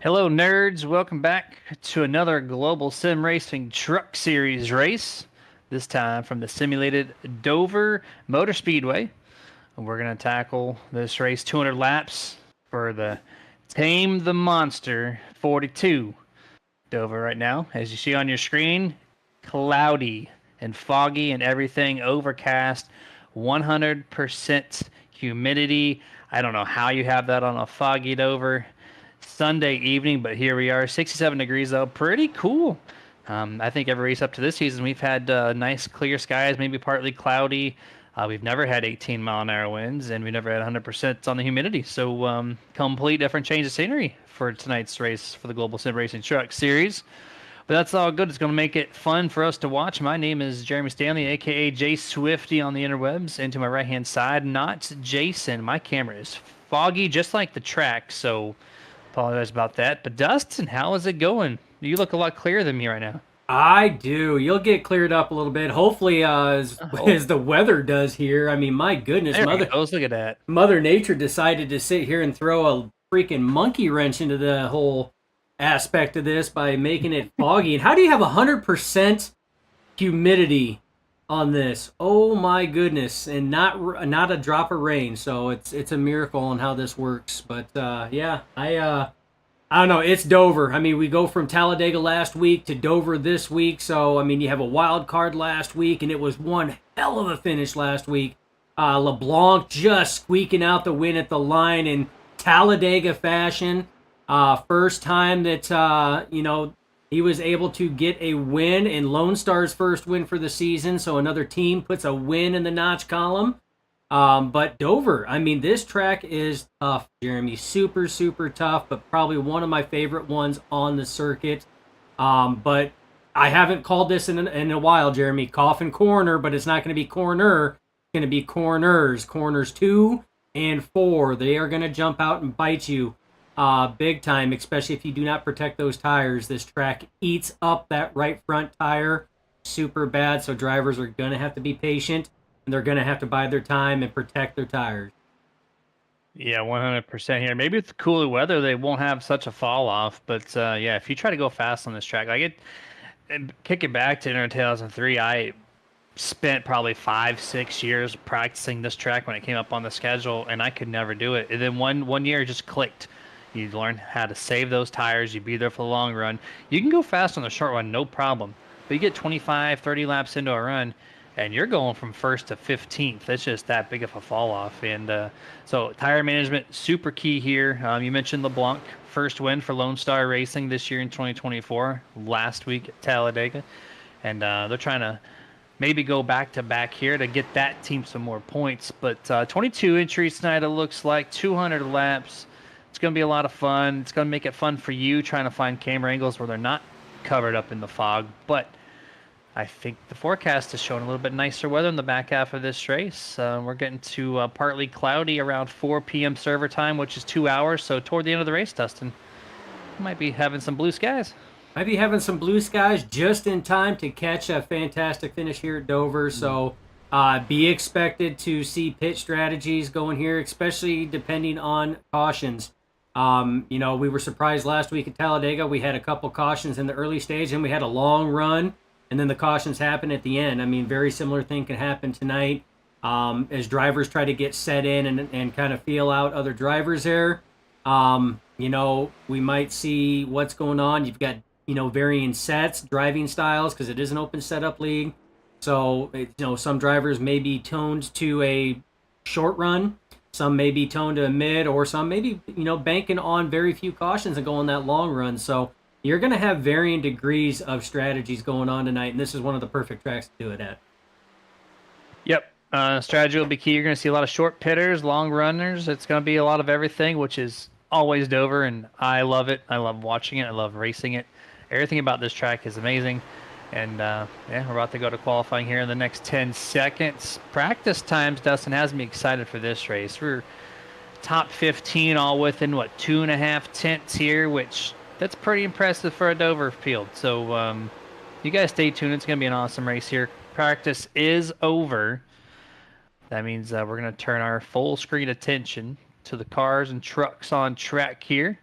Hello, nerds. Welcome back to another Global Sim Racing Truck Series race. This time from the simulated Dover Motor Speedway. We're going to tackle this race 200 laps for the Tame the Monster 42 Dover right now. As you see on your screen, cloudy and foggy and everything, overcast, 100% humidity. I don't know how you have that on a foggy Dover Sunday evening, but here we are, 67 degrees though, pretty cool. I think every race up to this season, we've had nice clear skies, maybe partly cloudy. We've never had 18-mile-an-hour winds, and we never had 100% on the humidity. So, complete different change of scenery for tonight's race for the Global Sim Racing Truck Series. But that's all good. It's going to make it fun for us to watch. My name is Jeremy Stanley, aka Jay Swifty on the interwebs. And to my right hand side, not Jason. My camera is foggy, just like the track. So apologize about that. But Dustin, how is it going? You look a lot clearer than me right now. I do. You'll get cleared up a little bit. Hopefully, as, I hope. as the weather does here. I mean, my goodness, There it mother goes. Look at that. Mother Nature decided to sit here and throw a freaking monkey wrench into the whole aspect of this by making it foggy. And how do you have 100% humidity on this? Oh my goodness, and not a drop of rain. So it's a miracle on how this works. But yeah, I don't know. It's Dover. I mean, we go from Talladega last week to Dover this week. So, I mean, you have a wild card last week, and it was one hell of a finish last week. LeBlanc just squeaking out the win at the line in Talladega fashion. First time that, he was able to get a win in Lone Star's first win for the season. So, another team puts a win in the notch column. But Dover, I mean, this track is tough, Jeremy. Super, super tough, but probably one of my favorite ones on the circuit. But I haven't called this in a while, Jeremy. Coffin Corner, but it's not going to be corner. It's going to be corners. Corners 2 and 4. They are going to jump out and bite you big time, especially if you do not protect those tires. This track eats up that right front tire super bad, so drivers are going to have to be patient and they're going to have to bide their time and protect their tires. Yeah, 100% here. Maybe with the cooler weather, they won't have such a fall off. But yeah, if you try to go fast on this track, like kick it back to 2003, I spent probably 5, 6 years practicing this track when it came up on the schedule, and I could never do it. And then one year it just clicked. You learn how to save those tires. You be there for the long run. You can go fast on the short run, no problem. But you get 25, 30 laps into a run, and you're going from first to 15th. It's just that big of a fall off. And so tire management super key here. You mentioned LeBlanc, first win for Lone Star Racing this year in 2024. Last week at Talladega, and they're trying to maybe go back to back here to get that team some more points. But 22 entries tonight, it looks like 200 laps. It's going to be a lot of fun. It's going to make it fun for you trying to find camera angles where they're not covered up in the fog. But I think the forecast is showing a little bit nicer weather in the back half of this race. We're getting to partly cloudy around 4 p.m. server time, which is 2 hours. So toward the end of the race, Dustin, we might be having some blue skies. Might be having some blue skies just in time to catch a fantastic finish here at Dover. So be expected to see pit strategies going here, especially depending on cautions. We were surprised last week at Talladega. We had a couple cautions in the early stage, and we had a long run, and then the cautions happen at the end. I mean, very similar thing can happen tonight as drivers try to get set in and kind of feel out other drivers there. We might see what's going on. You've got varying sets, driving styles, because it is an open setup league. So some drivers may be toned to a short run, some may be toned to a mid, or some maybe banking on very few cautions and going that long run. So you're going to have varying degrees of strategies going on tonight, and this is one of the perfect tracks to do it at. Yep. Strategy will be key. You're going to see a lot of short pitters, long runners. It's going to be a lot of everything, which is always Dover, and I love it. I love watching it. I love racing it. Everything about this track is amazing. And yeah, we're about to go to qualifying here in the next 10 seconds. Practice times, Dustin, has me excited for this race. We're top 15, all within, 2.5 tenths here, which that's pretty impressive for a Dover field. So you guys stay tuned. It's going to be an awesome race here. Practice is over. That means we're going to turn our full screen attention to the cars and trucks on track here.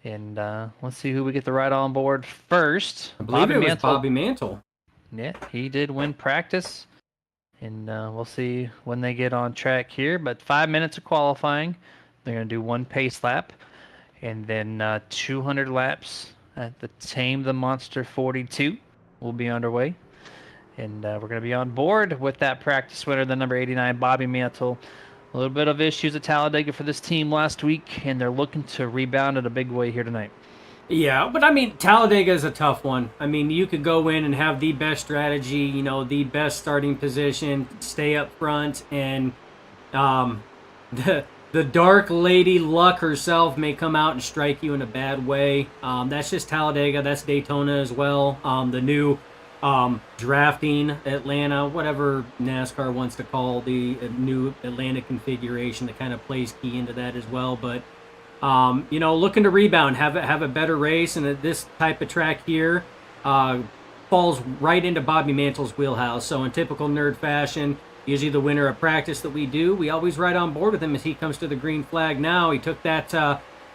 And let's see who we get to ride on board first. I believe Bobby it was Mantle. Bobby Mantle. Yeah, he did win practice. And we'll see when they get on track here. But 5 minutes of qualifying. They're going to do one pace lap. And then 200 laps at the Tame the Monster 42 will be underway. And we're going to be on board with that practice winner, the number 89, Bobby Mantle. A little bit of issues at Talladega for this team last week, and they're looking to rebound in a big way here tonight. Yeah, but I mean, Talladega is a tough one. I mean, you could go in and have the best strategy, the best starting position, stay up front, and um, the Dark Lady Luck herself may come out and strike you in a bad way. That's just Talladega. That's Daytona as well. The new drafting Atlanta, whatever NASCAR wants to call the new Atlanta configuration that kind of plays key into that as well. But looking to rebound, have a better race, and this type of track here falls right into Bobby Mantle's wheelhouse. So in typical nerd fashion, usually the winner of practice that we do, we always ride on board with him as he comes to the green flag. Now he took that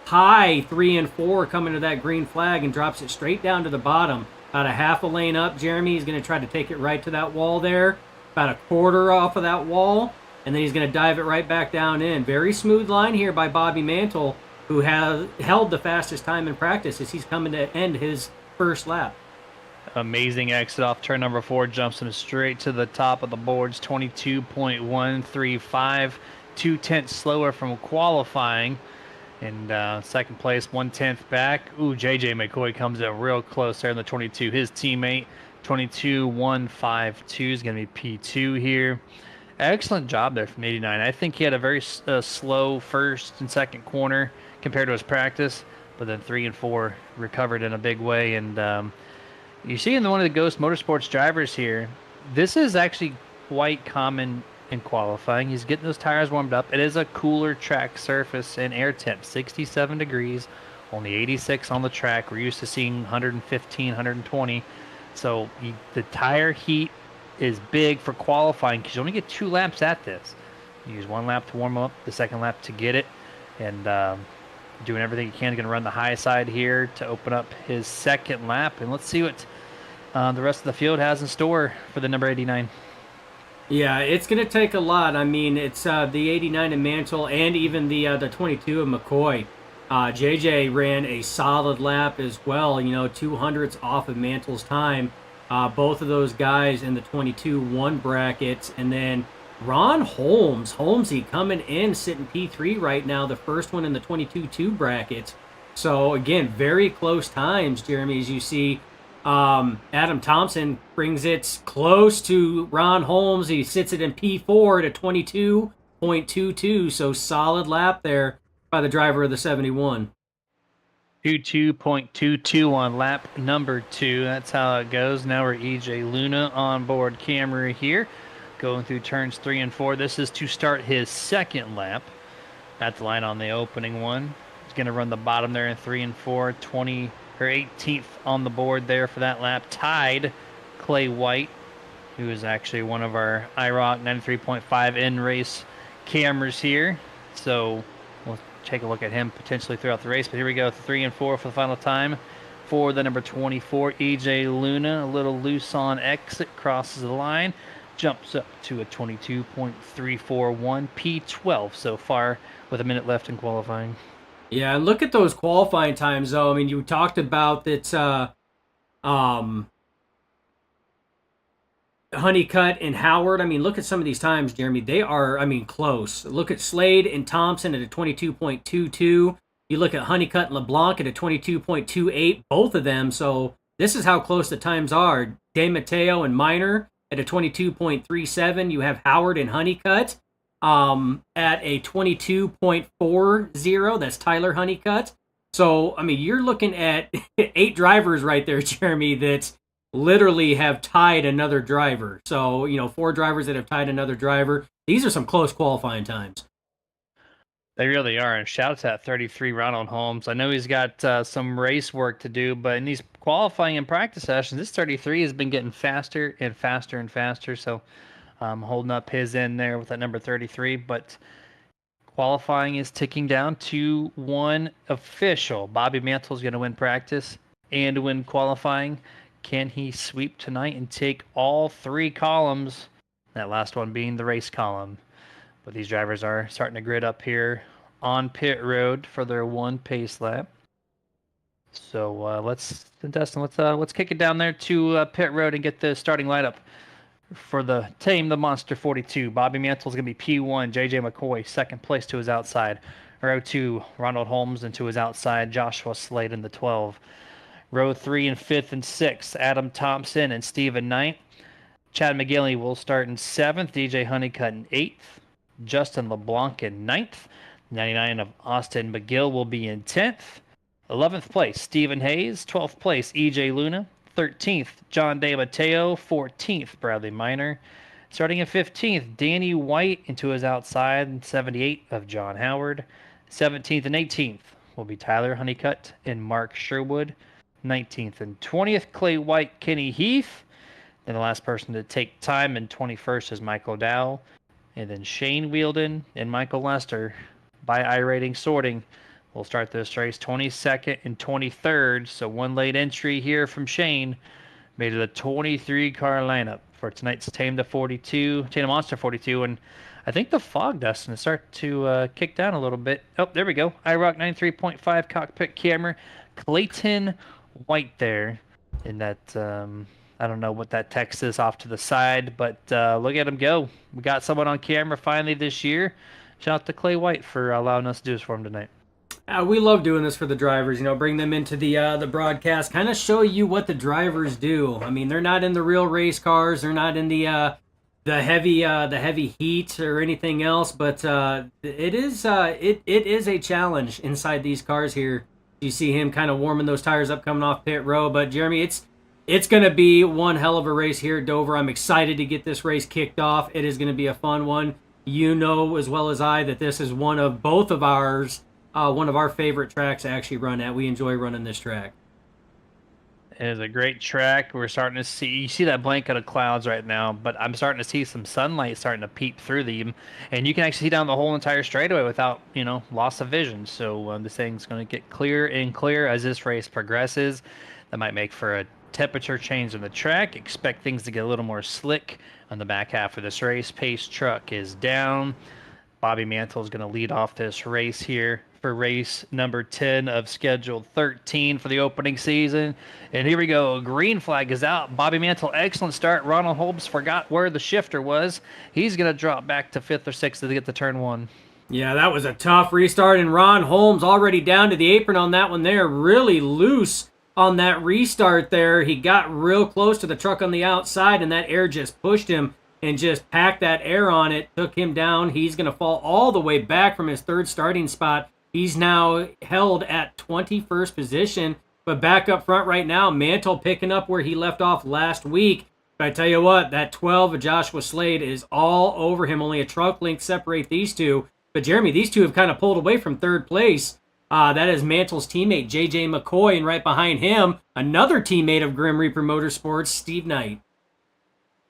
high 3 and 4 coming to that green flag and drops it straight down to the bottom. About a half a lane up, Jeremy. He's going to try to take it right to that wall there. About a quarter off of that wall, and then he's going to dive it right back down in. Very smooth line here by Bobby Mantle, who has held the fastest time in practice as he's coming to end his first lap. Amazing exit off turn number 4, jumps him straight to the top of the boards, 22.135, 2/10 slower from qualifying. And second place, 1/10 back. Ooh, JJ McCoy comes in real close there in the 22. His teammate, 22.152 is going to be P2 here. Excellent job there from 89. I think he had a very slow first and second corner compared to his practice, but then 3 and 4 recovered in a big way. And you see in one of the Ghost Motorsports drivers here, this is actually quite common in qualifying. He's getting those tires warmed up. It is a cooler track surface and air temp, 67 degrees, only 86 on the track. We're used to seeing 115, 120. So the tire heat is big for qualifying because you only get 2 laps at this. You use 1 lap to warm up, the second lap to get it, and doing everything you can. Going to run the high side here to open up his second lap, and let's see what the rest of the field has in store for the number 89. Yeah, it's going to take a lot. I mean, it's the 89 of Mantle and even the 22 of McCoy. JJ ran a solid lap as well, 200ths off of Mantle's time. Both of those guys in the 22-1 brackets. And then Ron Holmesy coming in, sitting P3 right now, the first one in the 22-2 brackets. So, again, very close times, Jeremy, as you see. Adam Thompson brings it close to Ron Holmes. He sits it in P4 to 22.22. So solid lap there by the driver of the 71. 22.22 on lap number 2. That's how it goes. Now we're EJ Luna on board camera here, going through turns 3 and 4. This is to start his second lap at the line on the opening one. He's going to run the bottom there in 3 and 4, 20 or 18th on the board there for that lap. Tied Clay White, who is actually one of our IROC 93.5 in-race cameras here. So we'll take a look at him potentially throughout the race. But here we go, 3 and 4 for the final time for the number 24, EJ Luna. A little loose on exit, crosses the line, jumps up to a 22.341, P12 so far with a minute left in qualifying. Yeah, and look at those qualifying times, though. I mean, you talked about that Honeycutt and Howard. I mean, look at some of these times, Jeremy. They are, close. Look at Slade and Thompson at a 22.22. You look at Honeycutt and LeBlanc at a 22.28, both of them. So this is how close the times are. De Matteo and Minor at a 22.37. You have Howard and Honeycutt at a 22.40. That's Tyler Honeycutt. So, you're looking at 8 drivers right there, Jeremy, that literally have tied another driver. So, 4 drivers that have tied another driver. These are some close qualifying times. They really are. And shout out to that 33 Ronald Holmes. I know he's got some race work to do, but in these qualifying and practice sessions, this 33 has been getting faster and faster and faster. So holding up his end there with that number 33. But Qualifying is ticking down to one official. Bobby Mantle's going to win practice and win qualifying. Can he sweep tonight and take all three columns? That last one being the race column. But these drivers are starting to grid up here on pit road for their one pace lap. So Dustin, let's kick it down there to pit road and get the starting lineup for the team, the Monster 42. Bobby Mantle's going to be P1. JJ McCoy, second place to his outside. Row 2, Ronald Holmes into his outside. Joshua Slade in the 12. Row 3 and 5th and 6th, Adam Thompson and Stephen Knight. Chad McGinley will start in 7th. DJ Honeycutt in 8th. Justin LeBlanc in 9th. 99 of Austin McGill will be in 10th. 11th place, Stephen Hayes. 12th place, EJ Luna. 13th, John De Matteo. 14th, Bradley Minor. Starting at 15th, Danny White into his outside. 78 of John Howard. 17th and 18th will be Tyler Honeycutt and Mark Sherwood. 19th and 20th, Clay White, Kenny Heath. Then the last person to take time in 21st is Michael Dow. And then Shane Wheeldon and Michael Lester by iRating sorting will start this race 22nd and 23rd. So one late entry here from Shane made it a 23-car lineup for tonight's Tame the Monster 42. And I think the fog, Dustin, is starting to kick down a little bit. Oh, there we go. iRock 93.5 cockpit camera. Clayton White there in that, I don't know what that text is off to the side, but look at him go. We got someone on camera finally this year. Shout out to Clay White for allowing us to do this for him tonight. We love doing this for the drivers, bring them into the broadcast, kind of show you what the drivers do. I mean, they're not in the real race cars, they're not in the heavy heat or anything else, but it is a challenge inside these cars here. You see him kind of warming those tires up coming off pit row, but Jeremy, it's going to be one hell of a race here at Dover. I'm excited to get this race kicked off. It is going to be a fun one. You know as well as I that this is one of our favorite tracks to actually run at. We enjoy running this track. It is a great track. We're starting to you see that blanket of clouds right now, but I'm starting to see some sunlight starting to peep through them, and you can actually see down the whole entire straightaway without, loss of vision. So this thing's going to get clearer and clearer as this race progresses. That might make for a temperature change on the track. Expect things to get a little more slick on the back half of this race. Pace truck is down. Bobby Mantle is going to lead off this race here for race number 10 of scheduled 13 for the opening season. And here we go. Green flag is out. Bobby Mantle, excellent start. Ronald Holmes forgot where the shifter was. He's going to drop back to 5th or 6th to get the turn 1. Yeah, that was a tough restart, and Ron Holmes already down to the apron on that one there. Really loose on that restart there. He got real close to the truck on the outside, and that air just pushed him and just packed that air on it, took him down. He's going to fall all the way back from his third starting spot. He's now held at 21st position, but back up front right now, Mantle picking up where he left off last week. But I tell you what, that 12 of Joshua Slade is all over him. Only a truck length separate these two. But Jeremy, these two have kind of pulled away from third place. That is Mantle's teammate, JJ McCoy, and right behind him, another teammate of Grim Reaper Motorsports, Steve Knight.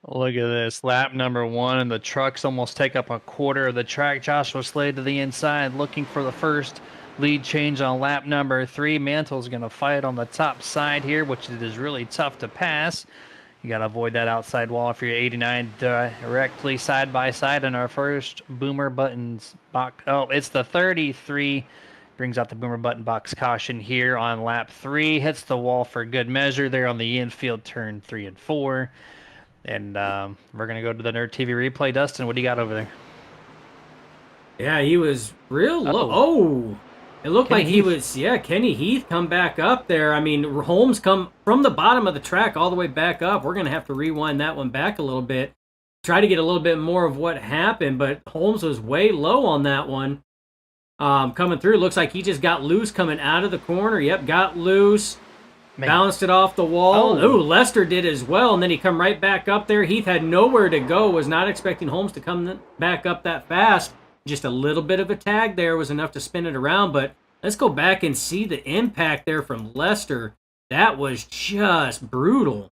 Look at this, lap number 1, and the trucks almost take up a quarter of the track. Joshua Slade to the inside, looking for the first lead change on lap number 3. Mantle's going to fight on the top side here, which it is really tough to pass. You got to avoid that outside wall if you're 89 directly side by side in our first Boomer Buttons box. Oh, it's the 33. Brings out the Boomer Button box caution here on lap 3. Hits the wall for good measure there on the infield turn 3 and 4. And we're going to go to the Nerd TV replay. Dustin, what do you got over there? Yeah, he was real low. Oh, it looked like he was, Kenny Heath come back up there. I mean, Holmes come from the bottom of the track all the way back up. We're going to have to rewind that one back a little bit. Try to get a little bit more of what happened, but Holmes was way low on that one. Coming through, looks like he just got loose coming out of the corner. Yep, got loose. Man. Bounced it off the wall. Oh, Lester did as well, and then he come right back up there. Heath had nowhere to go, was not expecting Holmes to come back up that fast. Just a little bit of a tag there was enough to spin it around, but let's go back and see the impact there from Lester. That was just brutal.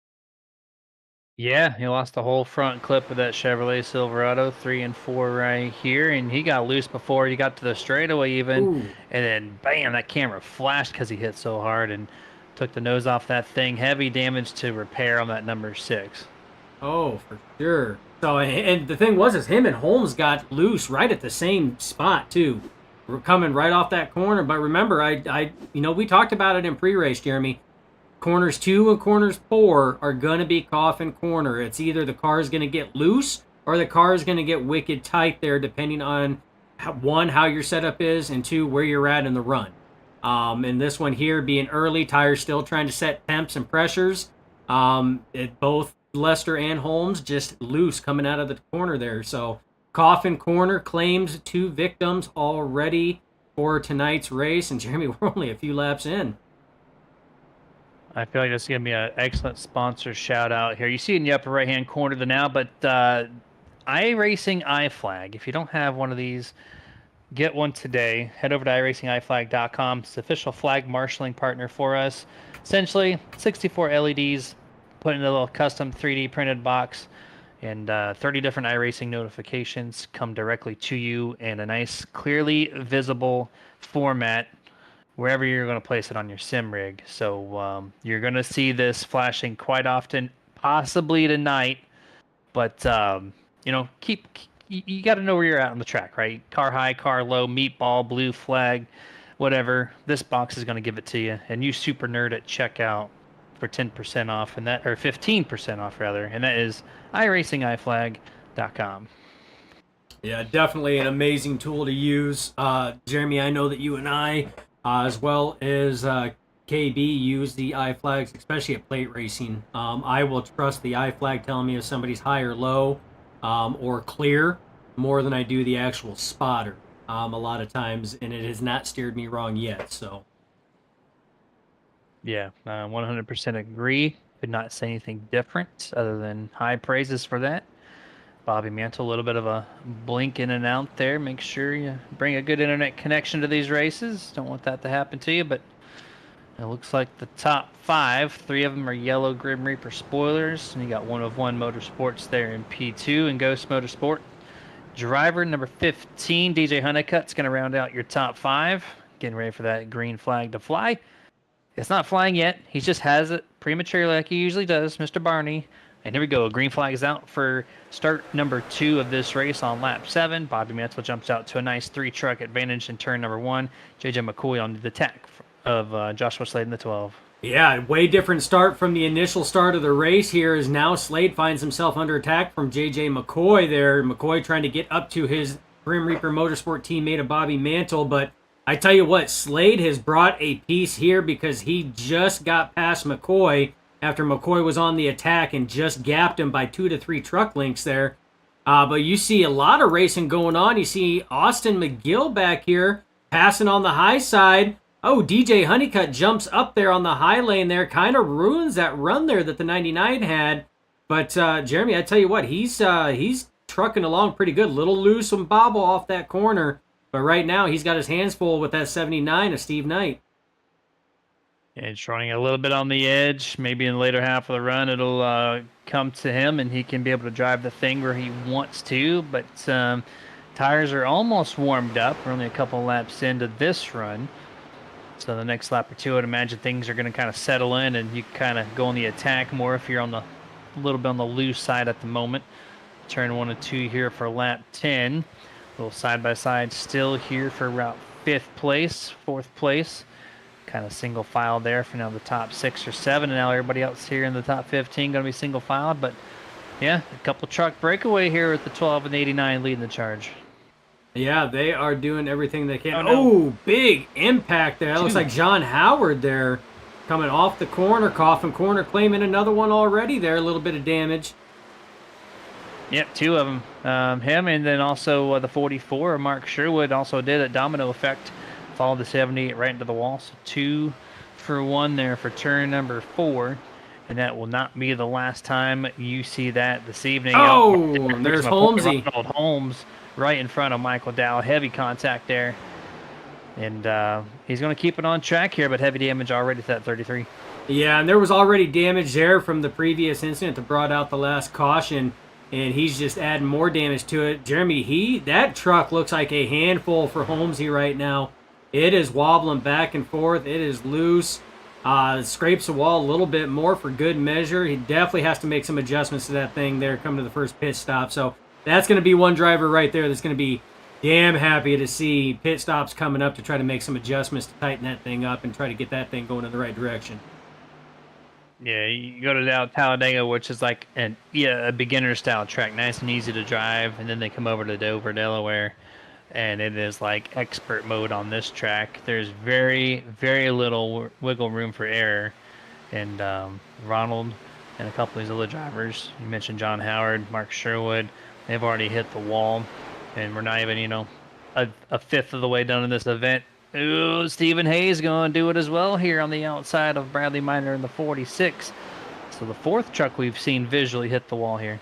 Yeah, he lost the whole front clip of that Chevrolet Silverado, 3 and 4 right here, and he got loose before he got to the straightaway even, Ooh. and then bam, that camera flashed because he hit so hard and took the nose off that thing. Heavy damage to repair on that number 6. Oh, for sure. So, and the thing was, is him and Holmes got loose right at the same spot too. We're coming right off that corner. But remember, we talked about it in pre-race, Jeremy. Corners 2 and corners 4 are gonna be coffin corner. It's either the car is gonna get loose or the car is gonna get wicked tight there, depending on one, how your setup is, and two, where you're at in the run. And this one here being early, tires still trying to set temps and pressures. Both Lester and Holmes just loose coming out of the corner there. So coffin corner claims 2 victims already for tonight's race. And Jeremy, we're only a few laps in. I feel like this is going to be an excellent sponsor shout out here. You see in the upper right hand corner the now, but iRacing iFlag. If you don't have one of these, get one today. Head over to iRacingIFlag.com. It's the official flag marshaling partner for us. Essentially, 64 LEDs put in a little custom 3D printed box, and 30 different iRacing notifications come directly to you in a nice, clearly visible format wherever you're going to place it on your sim rig. So you're going to see this flashing quite often, possibly tonight. But keep you got to know where you're at on the track, right? Car high, car low, meatball, blue flag, whatever. This box is going to give it to you, and you super nerd at checkout for 10% off, and that or 15% off rather, and that is iRacingIFlag.com. Yeah, definitely an amazing tool to use. Jeremy, I know that you and I, as well as KB, use the iFlags, especially at plate racing. I will trust the iFlag telling me if somebody's high or low or clear more than I do the actual spotter a lot of times, and it has not steered me wrong yet. So, Yeah, 100% agree. Could not say anything different other than high praises for that. Bobby Mantle, a little bit of a blink in and out there. Make sure you bring a good internet connection to these races. Don't want that to happen to you, but it looks like the top 5, 3 of them are yellow Grim Reaper spoilers, and you got One of One Motorsports there in P2 and Ghost Motorsport. Driver number 15, DJ Honeycutt's going to round out your top 5. Getting ready for that green flag to fly. It's not flying yet. He just has it prematurely like he usually does, Mr. Barney. And here we go. Green flag is out for start number 2 of this race on lap 7. Bobby Mantle jumps out to a nice 3-truck advantage in turn number 1. JJ McCoy on the attack of Joshua Slade in the 12. yeah, way different start from the initial start of the race here as now Slade finds himself under attack from JJ McCoy there. McCoy trying to get up to his Grim Reaper Motorsport teammate of Bobby Mantle, but I tell you what, Slade has brought a piece here because he just got past McCoy after McCoy was on the attack and just gapped him by 2 to 3 truck lengths there. But you see a lot of racing going on. You see Austin McGill back here passing on the high side. Oh, DJ Honeycutt jumps up there on the high lane there, kind of ruins that run there that the 99 had. But Jeremy, I tell you what, he's trucking along pretty good. Little loose and bobble off that corner. But right now, he's got his hands full with that 79 of Steve Knight. And it's running a little bit on the edge. Maybe in the later half of the run, it'll come to him, and he can be able to drive the thing where he wants to. But tires are almost warmed up. We're only a couple laps into this run. So the next lap or two, I'd imagine things are going to kind of settle in, and you kind of go on the attack more if you're on the a little bit on the loose side at the moment. Turn 1 and 2 here for lap 10. A little side-by-side still here for about 5th place, 4th place. Kind of single file there for now the top 6 or 7. And now everybody else here in the top 15 going to be single filed. But yeah, a couple truck breakaway here with the 12 and 89 leading the charge. Yeah, they are doing everything they can. Oh, big impact there. That looks like John Howard there coming off the corner. Coffin corner claiming another one already there. A little bit of damage. Yep, 2 of them. Him and then also the 44, Mark Sherwood, also did a domino effect. Followed the 78 right into the wall. So 2 for 1 there for turn number 4. And that will not be the last time you see that this evening. Oh, there's Holmesy. Ronald Holmes right in front of Michael Dow. Heavy contact there. And he's going to keep it on track here, but heavy damage already to that 33. Yeah, and there was already damage there from the previous incident that brought out the last caution, and he's just adding more damage to it. Jeremy, that truck looks like a handful for Holmesy right now. It is wobbling back and forth. It is loose. Scrapes the wall a little bit more for good measure. He definitely has to make some adjustments to that thing there coming to the first pit stop. So that's going to be one driver right there that's going to be damn happy to see pit stops coming up to try to make some adjustments to tighten that thing up and try to get that thing going in the right direction. Yeah, you go to down Talladega, which is like a beginner style track, nice and easy to drive, and then they come over to Dover, Delaware, and it is like expert mode on this track. There's very, very little wiggle room for error, and Ronald and a couple of these other drivers, you mentioned John Howard, Mark Sherwood, they've already hit the wall, and we're not even a fifth of the way done in this event. Ooh, Stephen Hayes going to do it as well here on the outside of Bradley Minor in the 46. So the fourth truck we've seen visually hit the wall here.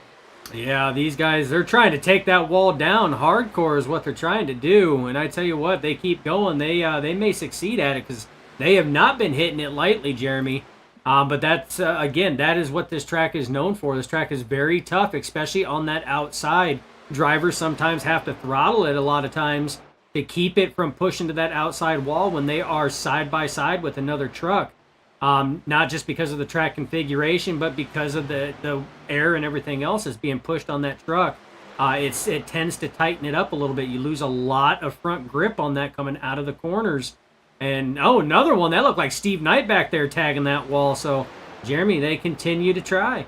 Yeah, these guys, they're trying to take that wall down. Hardcore is what they're trying to do. And I tell you what, they keep going. They may succeed at it because they have not been hitting it lightly, Jeremy. But that's, again, that is what this track is known for. This track is very tough, especially on that outside. Drivers sometimes have to throttle it a lot of times to keep it from pushing to that outside wall when they are side by side with another truck. Not just because of the track configuration, but because of the air and everything else that's being pushed on that truck. It tends to tighten it up a little bit. You lose a lot of front grip on that coming out of the corners. And, another one. That looked like Steve Knight back there tagging that wall. So, Jeremy, they continue to try.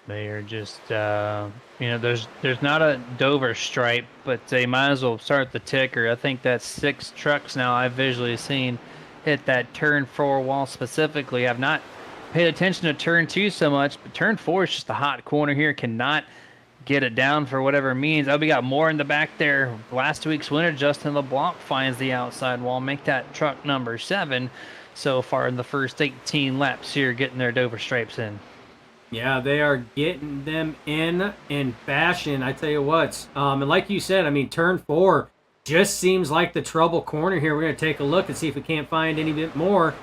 They are just, there's not a Dover stripe, but they might as well start the ticker. I think that's 6 trucks now I've visually seen hit that turn 4 wall specifically. I've not paid attention to turn 2 so much, but turn 4 is just a hot corner here. Cannot get it down for whatever means. Oh, we got more in the back there. Last week's winner, Justin LeBlanc, finds the outside wall. Make that truck number 7 so far in the first 18 laps here, getting their Dover stripes in. Yeah, they are getting them in fashion. I tell you what. And like you said, I mean, turn 4 just seems like the trouble corner here. We're going to take a look and see if we can't find any bit more.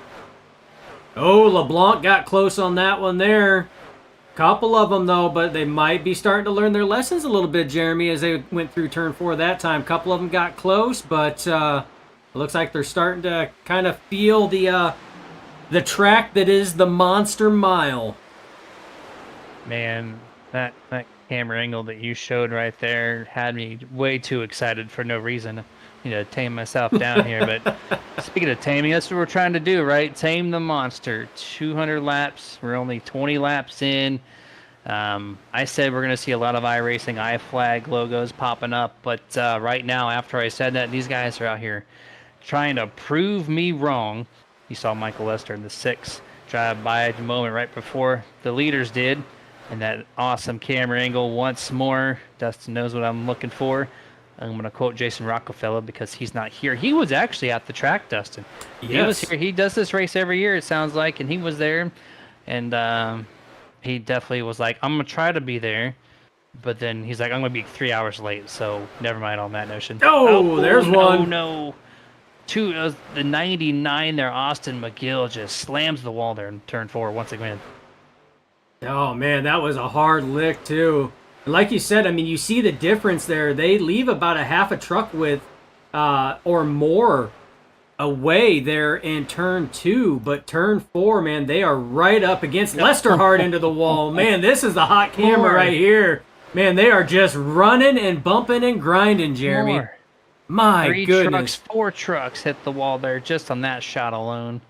Oh, LeBlanc got close on that one there. Couple of them, though, but they might be starting to learn their lessons a little bit, Jeremy, as they went through turn 4 that time. Couple of them got close, but it looks like they're starting to kind of feel the track that is the Monster Mile. Man, that camera angle that you showed right there had me way too excited for no reason. I need to tame myself down here. But speaking of taming, that's what we're trying to do, right? Tame the monster. 200 laps. We're only 20 laps in. I said we're going to see a lot of iRacing iFlag logos popping up. But right now, after I said that, these guys are out here trying to prove me wrong. You saw Michael Lester in the 6 drive by at the moment right before the leaders did. And that awesome camera angle once more. Dustin knows what I'm looking for. I'm going to quote Jason Rockefeller because he's not here. He was actually at the track, Dustin. Yes. He was here. He does this race every year, it sounds like, and he was there. And he definitely was like, I'm going to try to be there. But then he's like, I'm going to be 3 hours late, so never mind on that notion. Oh, there's one. Oh, no. The 99 there, Austin McGill, just slams the wall there in turn 4 once again. Oh, man, that was a hard lick, too. Like you said, I mean, you see the difference there. They leave about a half a truck width or more away there in turn 2. But turn 4, man, they are right up against Lester hard into the wall. Man, this is the hot camera right here. Man, they are just running and bumping and grinding, Jeremy. My goodness. 4 trucks hit the wall there just on that shot alone.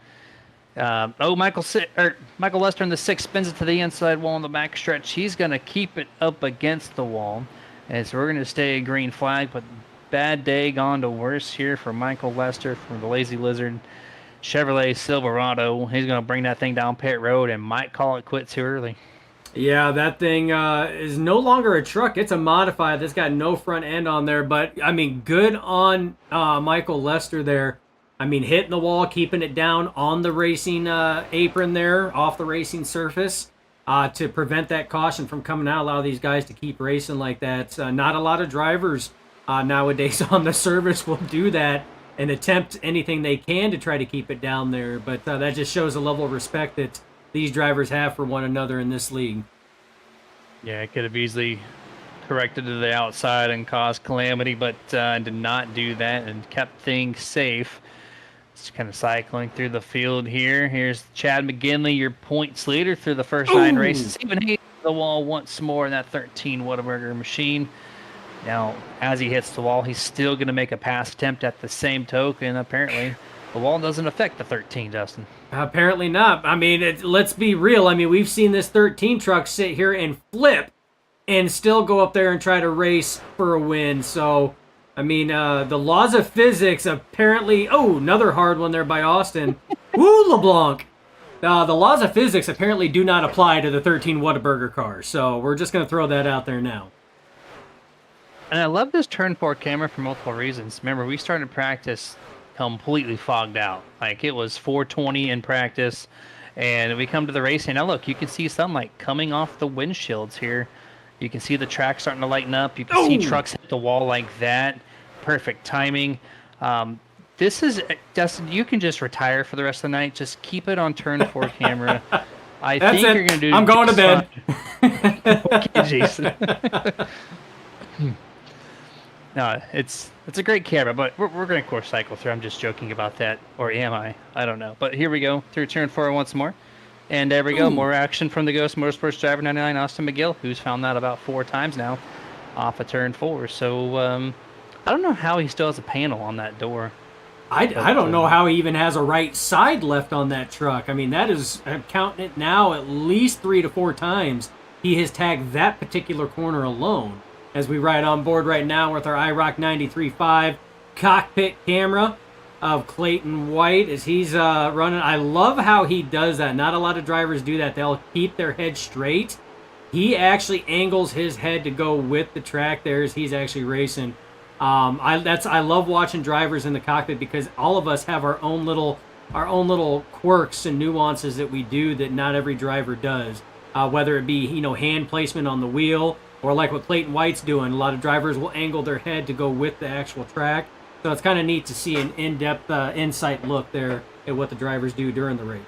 Michael Lester in the 6 spins it to the inside wall on the back stretch. He's going to keep it up against the wall. And so we're going to stay a green flag, but bad day gone to worse here for Michael Lester from the Lazy Lizard Chevrolet Silverado. He's going to bring that thing down pit road and might call it quit too early. Yeah, that thing is no longer a truck. It's a modified that's got no front end on there. But, I mean, good on Michael Lester there. I mean, hitting the wall, keeping it down on the racing apron there, off the racing surface, to prevent that caution from coming out. Allow these guys to keep racing like that. Not a lot of drivers nowadays on the service will do that. and attempt anything they can to try to keep it down there. But that just shows the level of respect that these drivers have for one another in this league. Yeah, it could have easily corrected to the outside and caused calamity, but did not do that and kept things safe. Just kind of cycling through the field here. Here's Chad McGinley, your points leader through the first 9 Ooh! races. Even he the wall once more in that 13 Whataburger machine. Now, as he hits the wall, he's still going to make a pass attempt at the same token. Apparently, the wall doesn't affect the 13, Dustin. Apparently not. I mean, let's be real. I mean, we've seen this 13 truck sit here and flip and still go up there and try to race for a win. So, I mean, the laws of physics apparently. Oh, another hard one there by Austin. Woo, LeBlanc. The laws of physics apparently do not apply to the 13 Whataburger car. So, we're just going to throw that out there now. And I love this turn 4 camera for multiple reasons. Remember, we started practice completely fogged out. Like, it was 420 in practice, and we come to the racing. Now, look, you can see sunlight coming off the windshields here. You can see the track starting to lighten up. You can see trucks hit the wall like that. Perfect timing. This is, Dustin, you can just retire for the rest of the night. Just keep it on turn 4 camera. I That's think it. you're going to do I'm going to bed. Okay, Jason. No, it's a great camera, but we're going to course cycle through. I'm just joking about that, or am I? I don't know. But here we go through turn 4 once more. And there we go, more action from the Ghost Motorsports driver 99, Austin McGill, who's found that about 4 times now off of turn 4. So I don't know how he still has a panel on that door. I don't know how he even has a right side left on that truck. I mean, that is, I'm counting it now, at least 3 to 4 times he has tagged that particular corner alone. As we ride on board right now with our IROC 93.5 cockpit camera of Clayton White as he's running. I love how he does that. Not a lot of drivers do that. They'll keep their head straight. He actually angles his head to go with the track there as he's actually racing. I love watching drivers in the cockpit because all of us have our own little quirks and nuances that we do that not every driver does. Whether it be hand placement on the wheel, or like what Clayton White's doing. A lot of drivers will angle their head to go with the actual track. So it's kind of neat to see an in-depth insight look there at what the drivers do during the race.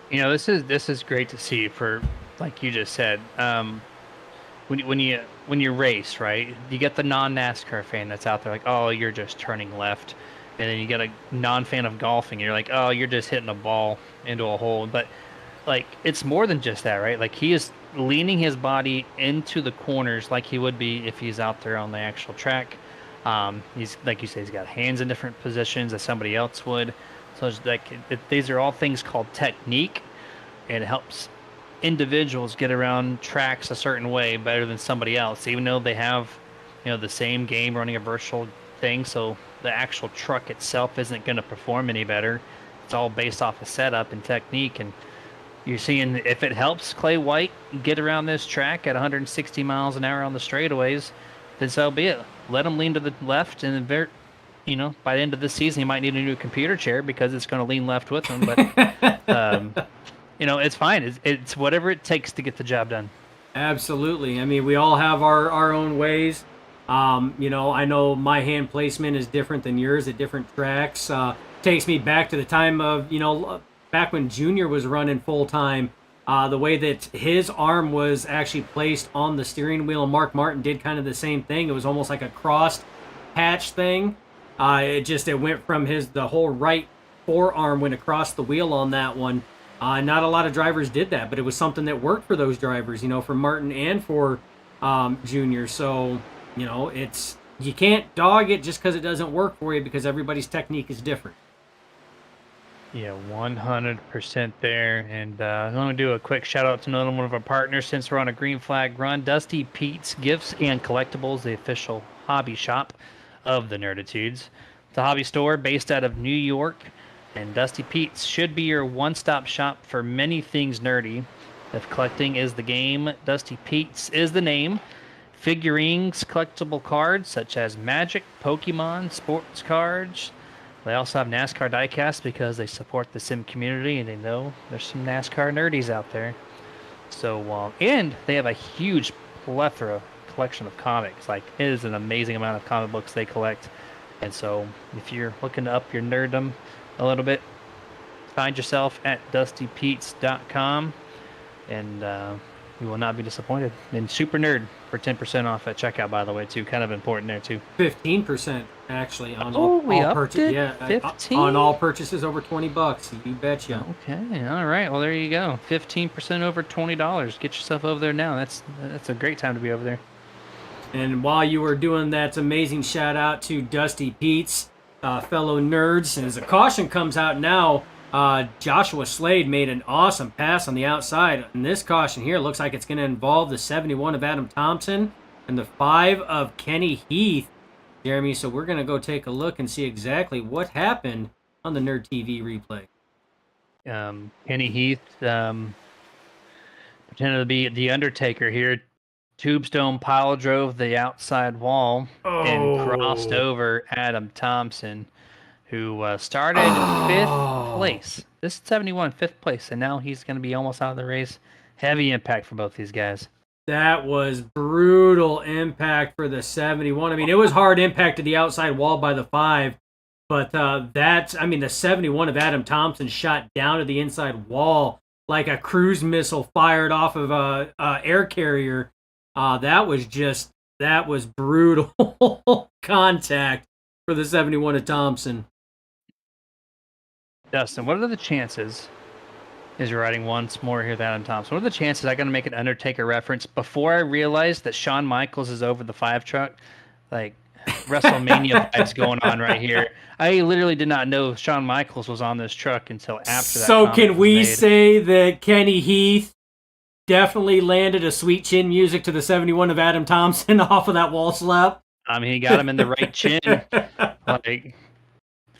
This is great to see for, like you just said, when you race, right? You get the non-NASCAR fan that's out there like, oh, you're just turning left. And then you get a non-fan of golfing. And you're like, oh, you're just hitting a ball into a hole. But like, it's more than just that, right? Like, he is leaning his body into the corners like he would be if he's out there on the actual track. He's, like you say, he's got hands in different positions as somebody else would. So it's like these are all things called technique, and it helps individuals get around tracks a certain way better than somebody else, even though they have the same game running a virtual thing. So the actual truck itself isn't going to perform any better. It's all based off of setup and technique. And you're seeing if it helps Clay White get around this track at 160 miles an hour on the straightaways, then so be it. Let him lean to the left, and by the end of this season, he might need a new computer chair because it's going to lean left with him. But it's fine. It's whatever it takes to get the job done. Absolutely. I mean, we all have our own ways. I know my hand placement is different than yours at different tracks. Takes me back to the time of back when Junior was running full time, the way that his arm was actually placed on the steering wheel, and Mark Martin did kind of the same thing. It was almost like a crossed patch thing. It went from the whole right forearm went across the wheel on that one. Not a lot of drivers did that, but it was something that worked for those drivers, for Martin and for Junior. So, you can't dog it just because it doesn't work for you, because everybody's technique is different. Yeah, 100% there. And I want to do a quick shout out to another one of our partners since we're on a green flag run. Dusty Pete's Gifts and Collectibles, the official hobby shop of the Nerditudes. It's a hobby store based out of New York. And Dusty Pete's should be your one-stop shop for many things nerdy. If collecting is the game, Dusty Pete's is the name. Figurines, collectible cards such as Magic, Pokemon, sports cards. They also have NASCAR diecast because they support the sim community and they know there's some NASCAR nerdies out there. So, and they have a huge plethora collection of comics. Like, it is an amazing amount of comic books they collect. And so if you're looking to up your nerddom a little bit, find yourself at dustypete's.com, and you will not be disappointed. And Super Nerd for 10% off at checkout, by the way, too. Kind of important there, too. 15% actually on Oh, we all upped purchase. it? Yeah, on 15? all purchases over $20. You betcha. Okay, all right. Well, there you go. 15% over $20. Get yourself over there now. That's a great time to be over there. And while you were doing that, amazing shout out to Dusty Pete's, fellow nerds. And as a caution comes out now, Joshua Slade made an awesome pass on the outside. And this caution here looks like it's going to involve the 71 of Adam Thompson and the 5 of Kenny Heath, Jeremy. So we're going to go take a look and see exactly what happened on the Nerd TV replay. Kenny Heath pretended to be the Undertaker here. Tombstone pile drove the outside wall and crossed over Adam Thompson, who started fifth place. This is 71, fifth place, and now he's going to be almost out of the race. Heavy impact for both these guys. That was brutal impact for the 71. I mean, it was hard impact to the outside wall by the 5, but the 71 of Adam Thompson shot down to the inside wall like a cruise missile fired off of a air carrier. That was brutal contact for the 71 of Thompson. Dustin, what are the chances, as you're riding once more here with Adam Thompson, what are the chances I'm going to make an Undertaker reference before I realize that Shawn Michaels is over the 5 truck? Like, WrestleMania vibes going on right here. I literally did not know Shawn Michaels was on this truck until after that. So can we say that Kenny Heath definitely landed a sweet chin music to the 71 of Adam Thompson off of that wall slap? I mean, he got him in the right chin. Like,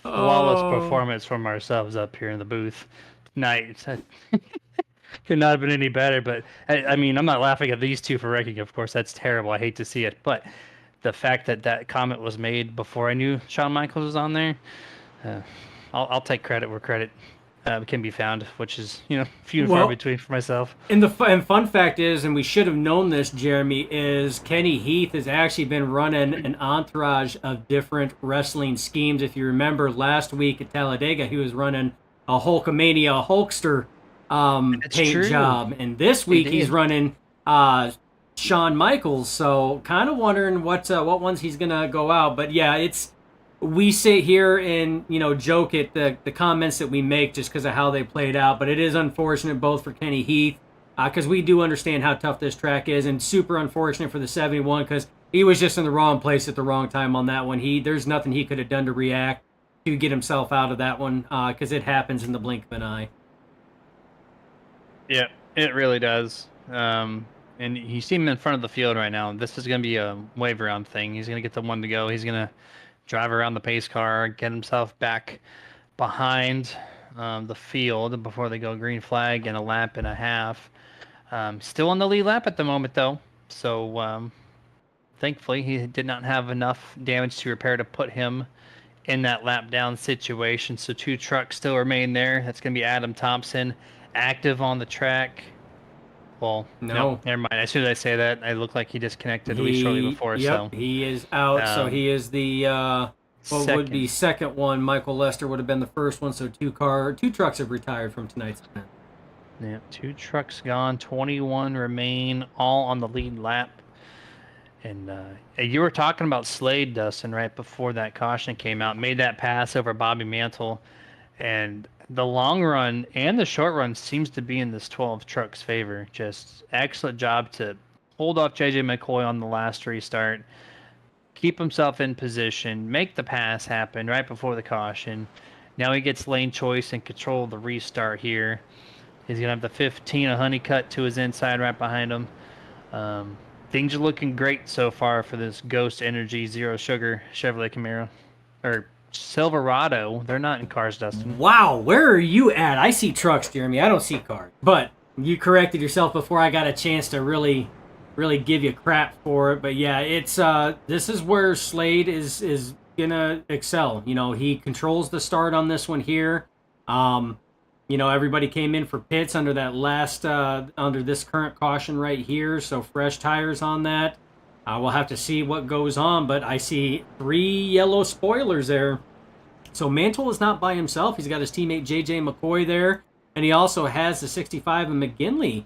flawless performance from ourselves up here in the booth. Nice. Could not have been any better, but I mean, I'm not laughing at these two for wrecking, of course. That's terrible. I hate to see it. But the fact that that comment was made before I knew Shawn Michaels was on there, I'll take credit where credit can be found, which is, few and far between for myself. And the fun fact is, and we should have known this, Jeremy, is Kenny Heath has actually been running an entourage of different wrestling schemes. If you remember last week at Talladega, he was running a Hulkamania Hulkster paint job, and this week he's running Shawn Michaels. So kind of wondering what ones he's gonna go out. But yeah, we sit here and joke at the comments that we make just because of how they played out, but it is unfortunate both for Kenny Heath because we do understand how tough this track is, and super unfortunate for the 71 because he was just in the wrong place at the wrong time on that one. There's nothing he could have done to react to get himself out of that one because it happens in the blink of an eye. Yeah, it really does. And you see him in front of the field right now. This is going to be a wave around thing. He's going to get the one to go. He's going to drive around the pace car, get himself back behind the field before they go green flag in a lap and a half. Still on the lead lap at the moment, though. So thankfully, he did not have enough damage to repair to put him in that lap down situation. So 2 trucks still remain there. That's going to be Adam Thompson active on the track. Well, no, never mind. As soon as I say that, I look like he disconnected at least shortly before. Yep, so he is out. So he is the would be second one. Michael Lester would have been the first one. So 2 trucks have retired from tonight's event. Yeah, 2 trucks gone. 21 remain, all on the lead lap. And you were talking about Slade, Dustin, right before that caution came out. Made that pass over Bobby Mantle, and the long run and the short run seems to be in this 12 truck's favor. Just excellent job to hold off JJ McCoy on the last restart, keep himself in position, make the pass happen right before the caution. Now he gets lane choice and control of the restart here. He's going to have the 15, a honeycut to his inside right behind him. Things are looking great so far for this Ghost Energy Zero Sugar Chevrolet Camaro. Or Silverado. They're not in cars, Dustin. Wow, where are you at? I see trucks, Jeremy. I don't see cars. But you corrected yourself before I got a chance to really give you crap for it. But yeah, it's this is where Slade is gonna excel. He controls the start on this one here. Everybody came in for pits under that last under this current caution right here, so fresh tires on that. We'll have to see what goes on, but I see 3 yellow spoilers there. So Mantle is not by himself. He's got his teammate J.J. McCoy there, and he also has the 65 and McGinley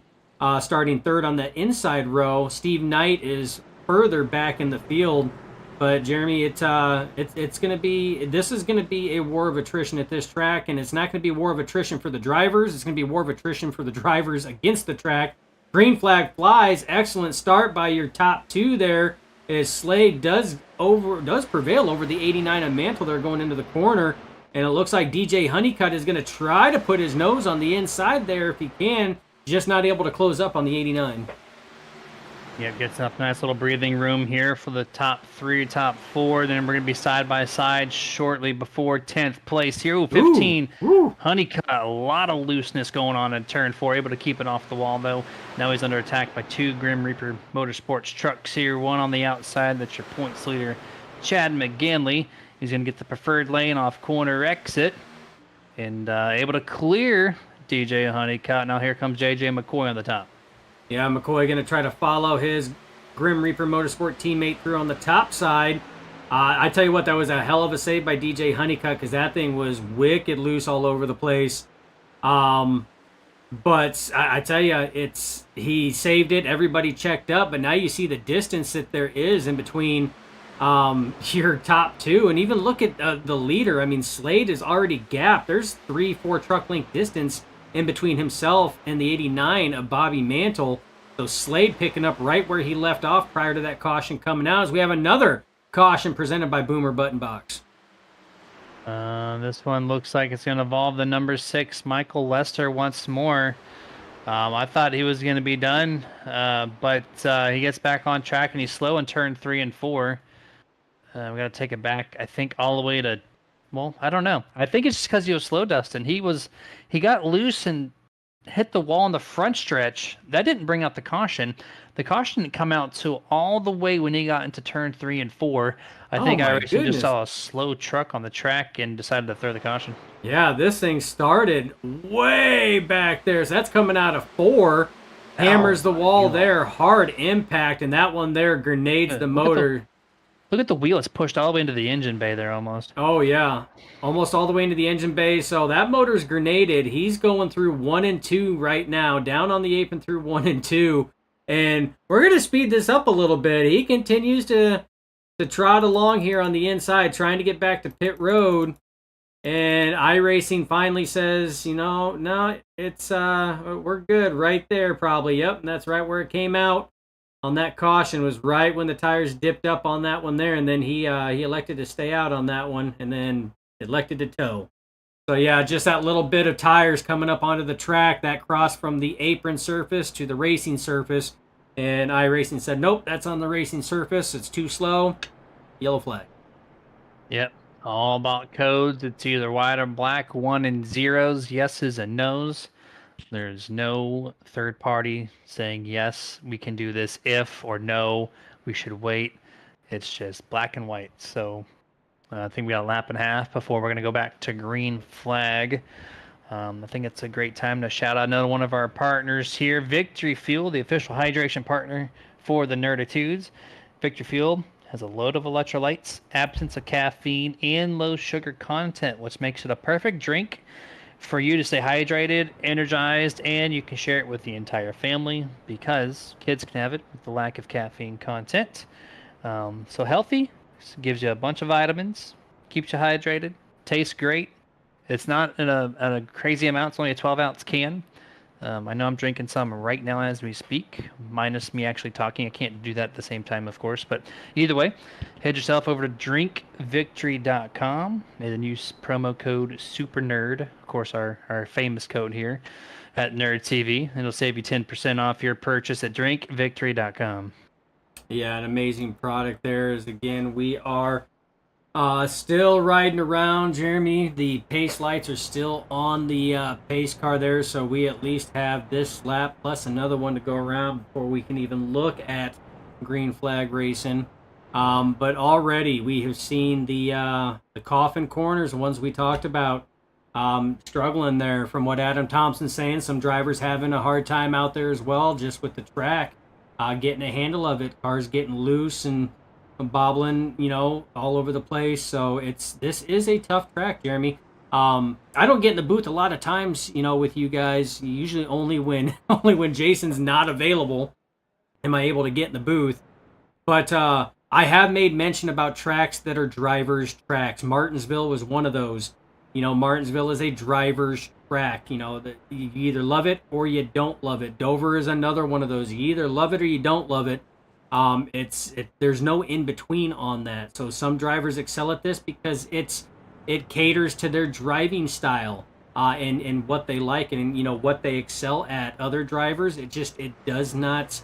starting third on the inside row. Steve Knight is further back in the field, but Jeremy, it's going to be, this is going to be a war of attrition at this track, and it's not going to be a war of attrition for the drivers. It's going to be a war of attrition for the drivers against the track. Green flag flies. Excellent start by your top 2 there. As Slade does prevail over the 89 of Mantle there going into the corner. And it looks like DJ Honeycutt is going to try to put his nose on the inside there if he can. Just not able to close up on the 89. Yeah, gets enough nice little breathing room here for the top 3, top 4. Then we're going to be side by side shortly before 10th place here. Ooh, 15. Ooh. Honeycutt, a lot of looseness going on in turn 4. Able to keep it off the wall, though. Now he's under attack by 2 Grim Reaper Motorsports trucks here. One on the outside. That's your points leader, Chad McGinley. He's going to get the preferred lane off corner exit. And able to clear DJ Honeycutt. Now here comes JJ McCoy on the top. Yeah, McCoy going to try to follow his Grim Reaper Motorsport teammate through on the top side. I tell you what, that was a hell of a save by DJ Honeycutt because that thing was wicked loose all over the place. But I tell you, he saved it. Everybody checked up, but now you see the distance that there is in between your top 2. And even look at the leader. I mean, Slade is already gapped. There's 3-4 truck length distance in between himself and the 89 of Bobby Mantle. So Slade picking up right where he left off prior to that caution coming out, as we have another caution presented by Boomer Button Box. This one looks like it's going to involve the number 6, Michael Lester, once more. I thought he was going to be done, but he gets back on track, and he's slow in turn 3 and 4. We got to take it back, I think, all the way to, well, I don't know. I think it's just because he was slow, Dustin. He got loose and hit the wall in the front stretch. That didn't bring out the caution. The caution didn't come out till all the way when he got into turn 3 and 4. I think iRacing just saw a slow truck on the track and decided to throw the caution. Yeah, this thing started way back there. So that's coming out of 4. Hammers the wall there. Hard impact. And that one there grenades the motor. Look at the wheel. It's pushed all the way into the engine bay there almost. Oh, yeah. Almost all the way into the engine bay. So that motor's grenaded. He's going through 1 and 2 right now. Down on the apron through 1 and 2. And we're going to speed this up a little bit. He continues to trot along here on the inside, trying to get back to pit road. And iRacing finally says, no, it's we're good right there probably. Yep, and that's right where it came out. On that caution was right when the tires dipped up on that one there, and then he elected to stay out on that one, and then elected to tow. So yeah, just that little bit of tires coming up onto the track, that cross from the apron surface to the racing surface, and iRacing said, nope, that's on the racing surface, it's too slow, yellow flag. Yep, all about codes. It's either white or black, 1 and 0s, yeses and nos. There's no third party saying, yes, we can do this if, or no, we should wait. It's just black and white. So I think we got a lap and a half before we're going to go back to green flag. I think it's a great time to shout out another one of our partners here, Victory Fuel, the official hydration partner for the Nerditudes. Victory Fuel has a load of electrolytes, absence of caffeine, and low sugar content, which makes it a perfect drink for you to stay hydrated, energized, and you can share it with the entire family because kids can have it with the lack of caffeine content. So healthy, gives you a bunch of vitamins, keeps you hydrated, tastes great. It's not in a crazy amount. It's only a 12-ounce can. I know I'm drinking some right now as we speak, minus me actually talking. I can't do that at the same time, of course. But either way, head yourself over to drinkvictory.com and then use promo code SUPERNERD, of course, our famous code here at Nerd TV. It'll save you 10% off your purchase at drinkvictory.com. Yeah, an amazing product there. Is again, we are still riding around, Jeremy. The pace lights are still on the pace car there, so we at least have this lap plus another one to go around before we can even look at green flag racing. But already we have seen the coffin corners, the ones we talked about, struggling there. From what Adam Thompson's saying, some drivers having a hard time out there as well, just with the track. getting a handle of it. Cars getting loose and bobbling, all over the place. So this is a tough track, Jeremy. I don't get in the booth a lot of times, with you guys. Usually only when only when Jason's not available am I able to get in the booth. But I have made mention about tracks that are drivers' tracks. Martinsville was one of those. Martinsville is a driver's track. That you either love it or you don't love it. Dover is another one of those. You either love it or you don't love it. There's no in between on that. So some drivers excel at this because it caters to their driving style and what they like and what they excel at. Other drivers, it does not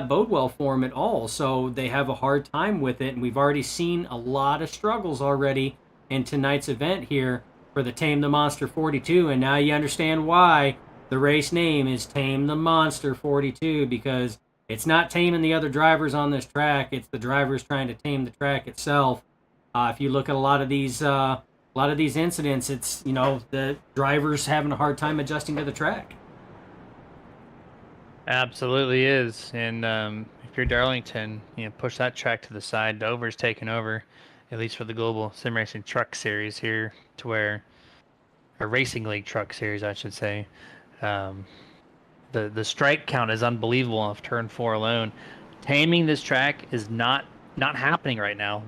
bode well for them at all. So they have a hard time with it, and we've already seen a lot of struggles already in tonight's event here for the Tame the Monster 42, and now you understand why the race name is Tame the Monster 42, because it's not taming the other drivers on this track, it's the drivers trying to tame the track itself. If you look at a lot of these incidents, it's the drivers having a hard time adjusting to the track. Absolutely is. And if you're Darlington, push that track to the side. Dover's taken over, at least for the Global Sim Racing Truck Series here, to where a Racing League Truck Series, I should say. The strike count is unbelievable off turn 4 alone. Taming this track is not happening right now.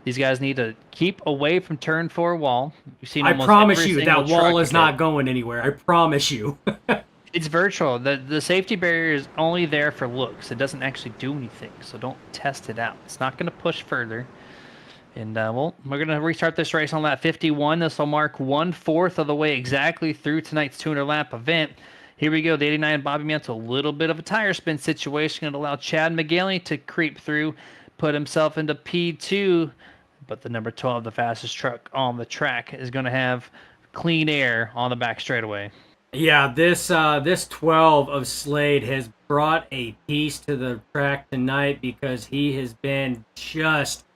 These guys need to keep away from turn 4 wall. You've seen I almost promise every you single that wall truck is not going anywhere. I promise you. It's virtual. The safety barrier is only there for looks. It doesn't actually do anything, so don't test it out. It's not going to push further. And we're going to restart this race on lap 51. This will mark 1/4 of the way exactly through tonight's 200-lap event. Here we go. The 89 Bobby Mantle, a little bit of a tire spin situation. Going to allow Chad McGinley to creep through, put himself into P2. But the number 12, the fastest truck on the track, is going to have clean air on the back straightaway. Yeah, this 12 of Slade has brought a piece to the track tonight because he has been just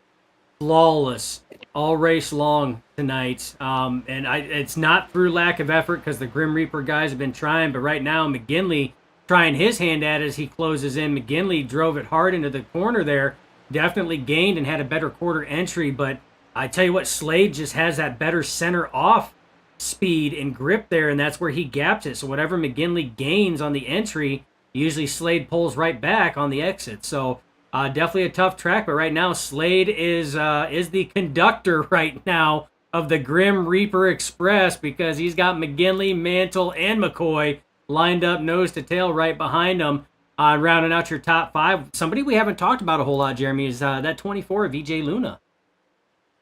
flawless all race long tonight. It's not through lack of effort because the Grim Reaper guys have been trying, but right now McGinley trying his hand at it as he closes in. McGinley drove it hard into the corner there, definitely gained and had a better quarter entry, but I tell you what, Slade just has that better center off speed and grip there, and that's where he gaps it. So whatever McGinley gains on the entry, usually Slade pulls right back on the exit. So definitely a tough track, but right now Slade is the conductor right now of the Grim Reaper Express because he's got McGinley, Mantle, and McCoy lined up nose to tail right behind him. Rounding out your top 5, somebody we haven't talked about a whole lot, Jeremy, is that 24 of EJ Luna.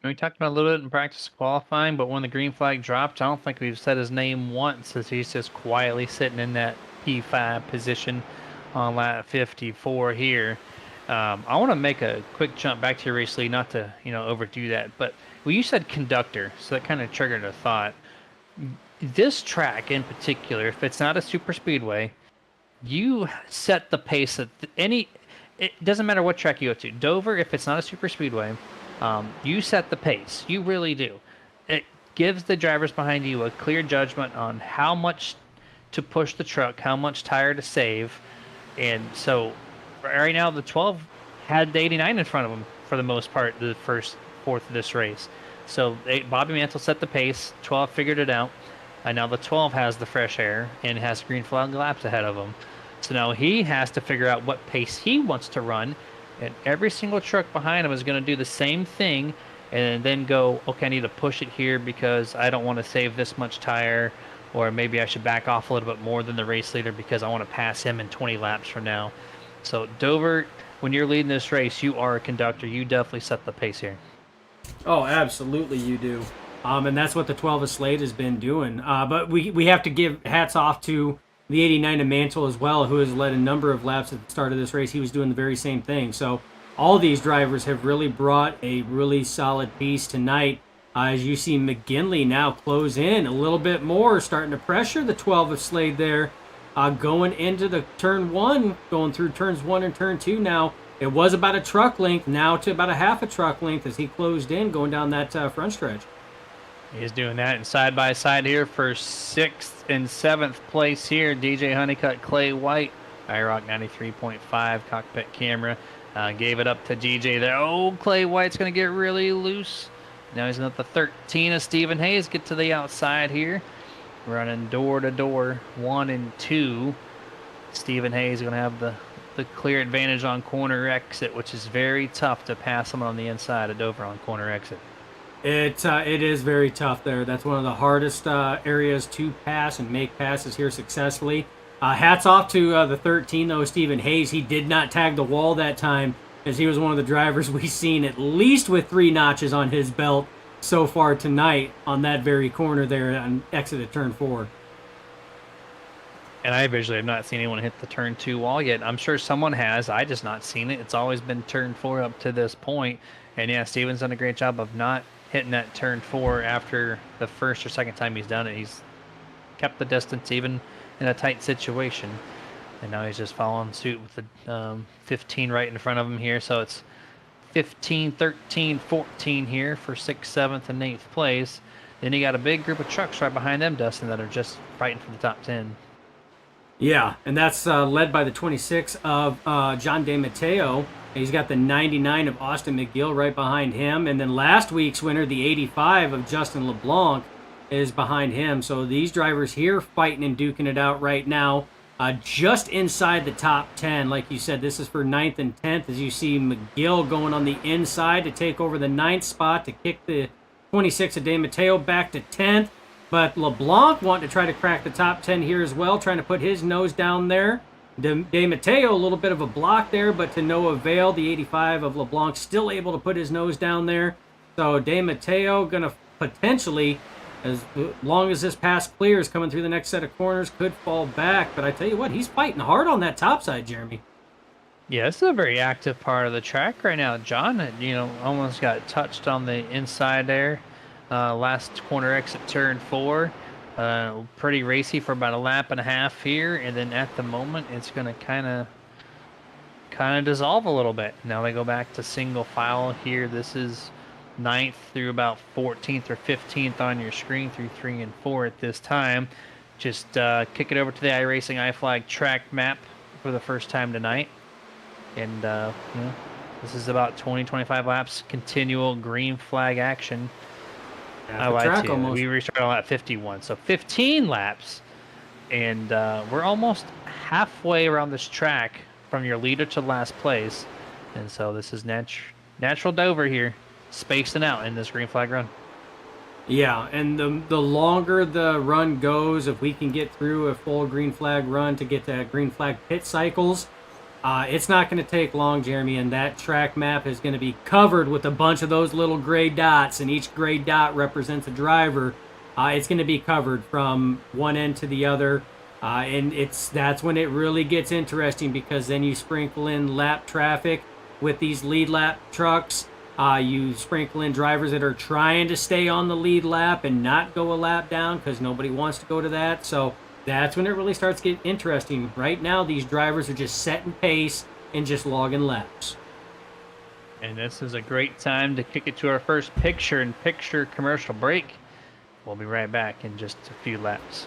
We talked about a little bit in practice qualifying, but when the green flag dropped, I don't think we've said his name once as he's just quietly sitting in that P5 position on lap 54 here. I want to make a quick jump back to your race lead, not to overdo that, but you said conductor, so that kind of triggered a thought. This track in particular, if it's not a super speedway, you set the pace at it doesn't matter what track you go to. Dover, if it's not a super speedway, you set the pace. You really do. It gives the drivers behind you a clear judgment on how much to push the truck, how much tire to save. And so right now the 12 had the 89 in front of them for the most part the first fourth of this race. So Bobby Mantle set the pace. 12 figured it out. And now the 12 has the fresh air and has green flag laps ahead of him. So now he has to figure out what pace he wants to run. And every single truck behind him is going to do the same thing and then go, okay, I need to push it here because I don't want to save this much tire, or maybe I should back off a little bit more than the race leader because I want to pass him in 20 laps from now. So Dover, when you're leading this race, you are a conductor. You definitely set the pace here. Oh, absolutely you do. And that's what the 12 of Slade has been doing. But we have to give hats off to the 89 of Mantle as well, who has led a number of laps at the start of this race. He was doing the very same thing. So all these drivers have really brought a really solid piece tonight. As you see McGinley now close in a little bit more, starting to pressure the 12 of Slade there, going into the turn 1, going through turns 1 and turn 2 now. It was about a truck length, now to about a half a truck length as he closed in, going down that front stretch. He's doing that, and side by side here for 6th and 7th place here, DJ Honeycutt, Clay White IROC 93.5 cockpit camera. Gave it up to DJ there. Oh, Clay White's going to get really loose. Now he's going to let the 13 of Stephen Hayes get to the outside here. Running door to door, 1 and 2. Stephen Hayes is going to have the clear advantage on corner exit, which is very tough to pass someone on the inside of Dover on corner exit. It is very tough there. That's one of the hardest areas to pass and make passes here successfully. Hats off to the 13, though, Stephen Hayes. He did not tag the wall that time, as he was one of the drivers we've seen at least with 3 notches on his belt so far tonight on that very corner there on exit at turn 4. And I visually have not seen anyone hit the turn 2 wall yet. I'm sure someone has. I just not seen it. It's always been turn 4 up to this point. And yeah, Steven's done a great job of not hitting that turn 4 after the first or second time he's done it. He's kept the distance even in a tight situation. And now he's just following suit with the 15 right in front of him here. So it's 15, 13, 14 here for 6th, 7th, and 8th place. Then you got a big group of trucks right behind them, Dustin, that are just fighting for the top 10. Yeah, and that's led by the 26 of John DeMatteo. He's got the 99 of Austin McGill right behind him. And then last week's winner, the 85 of Justin LeBlanc, is behind him. So these drivers here fighting and duking it out right now. Just inside the top 10. Like you said, this is for 9th and 10th, as you see McGill going on the inside to take over the 9th spot to kick the 26 of DeMatteo back to 10th. But LeBlanc wanting to try to crack the top 10 here as well, trying to put his nose down there. DeMatteo, a little bit of a block there, but to no avail. The 85 of LeBlanc still able to put his nose down there. So DeMatteo going to potentially, as long as this pass clears coming through the next set of corners, could fall back. But I tell you what, he's fighting hard on that top side, Jeremy. Yeah, this is a very active part of the track right now. John, almost got touched on the inside there. Last corner exit turn 4. Pretty racy for about a lap and a half here, and then at the moment it's going to kind of dissolve a little bit. Now they go back to single file here. This is 9th through about 14th or 15th on your screen through 3 and 4 at this time. Just kick it over to the iRacing iFlag track map for the first time tonight, and this is about 20-25 laps continual green flag action. I lied to you. We restarted on lap 51, so 15 laps, and we're almost halfway around this track from your leader to last place, and so this is natural Dover here, spacing out in this green flag run. Yeah, and the longer the run goes, if we can get through a full green flag run to get to green flag pit cycles, it's not going to take long, Jeremy, and that track map is going to be covered with a bunch of those little gray dots, and each gray dot represents a driver. It's going to be covered from one end to the other, and that's when it really gets interesting, because then you sprinkle in lap traffic with these lead lap trucks. You sprinkle in drivers that are trying to stay on the lead lap and not go a lap down because nobody wants to go to that. So that's when it really starts getting interesting. Right now, these drivers are just setting pace and just logging laps. And this is a great time to kick it to our first picture-in-picture commercial break. We'll be right back in just a few laps.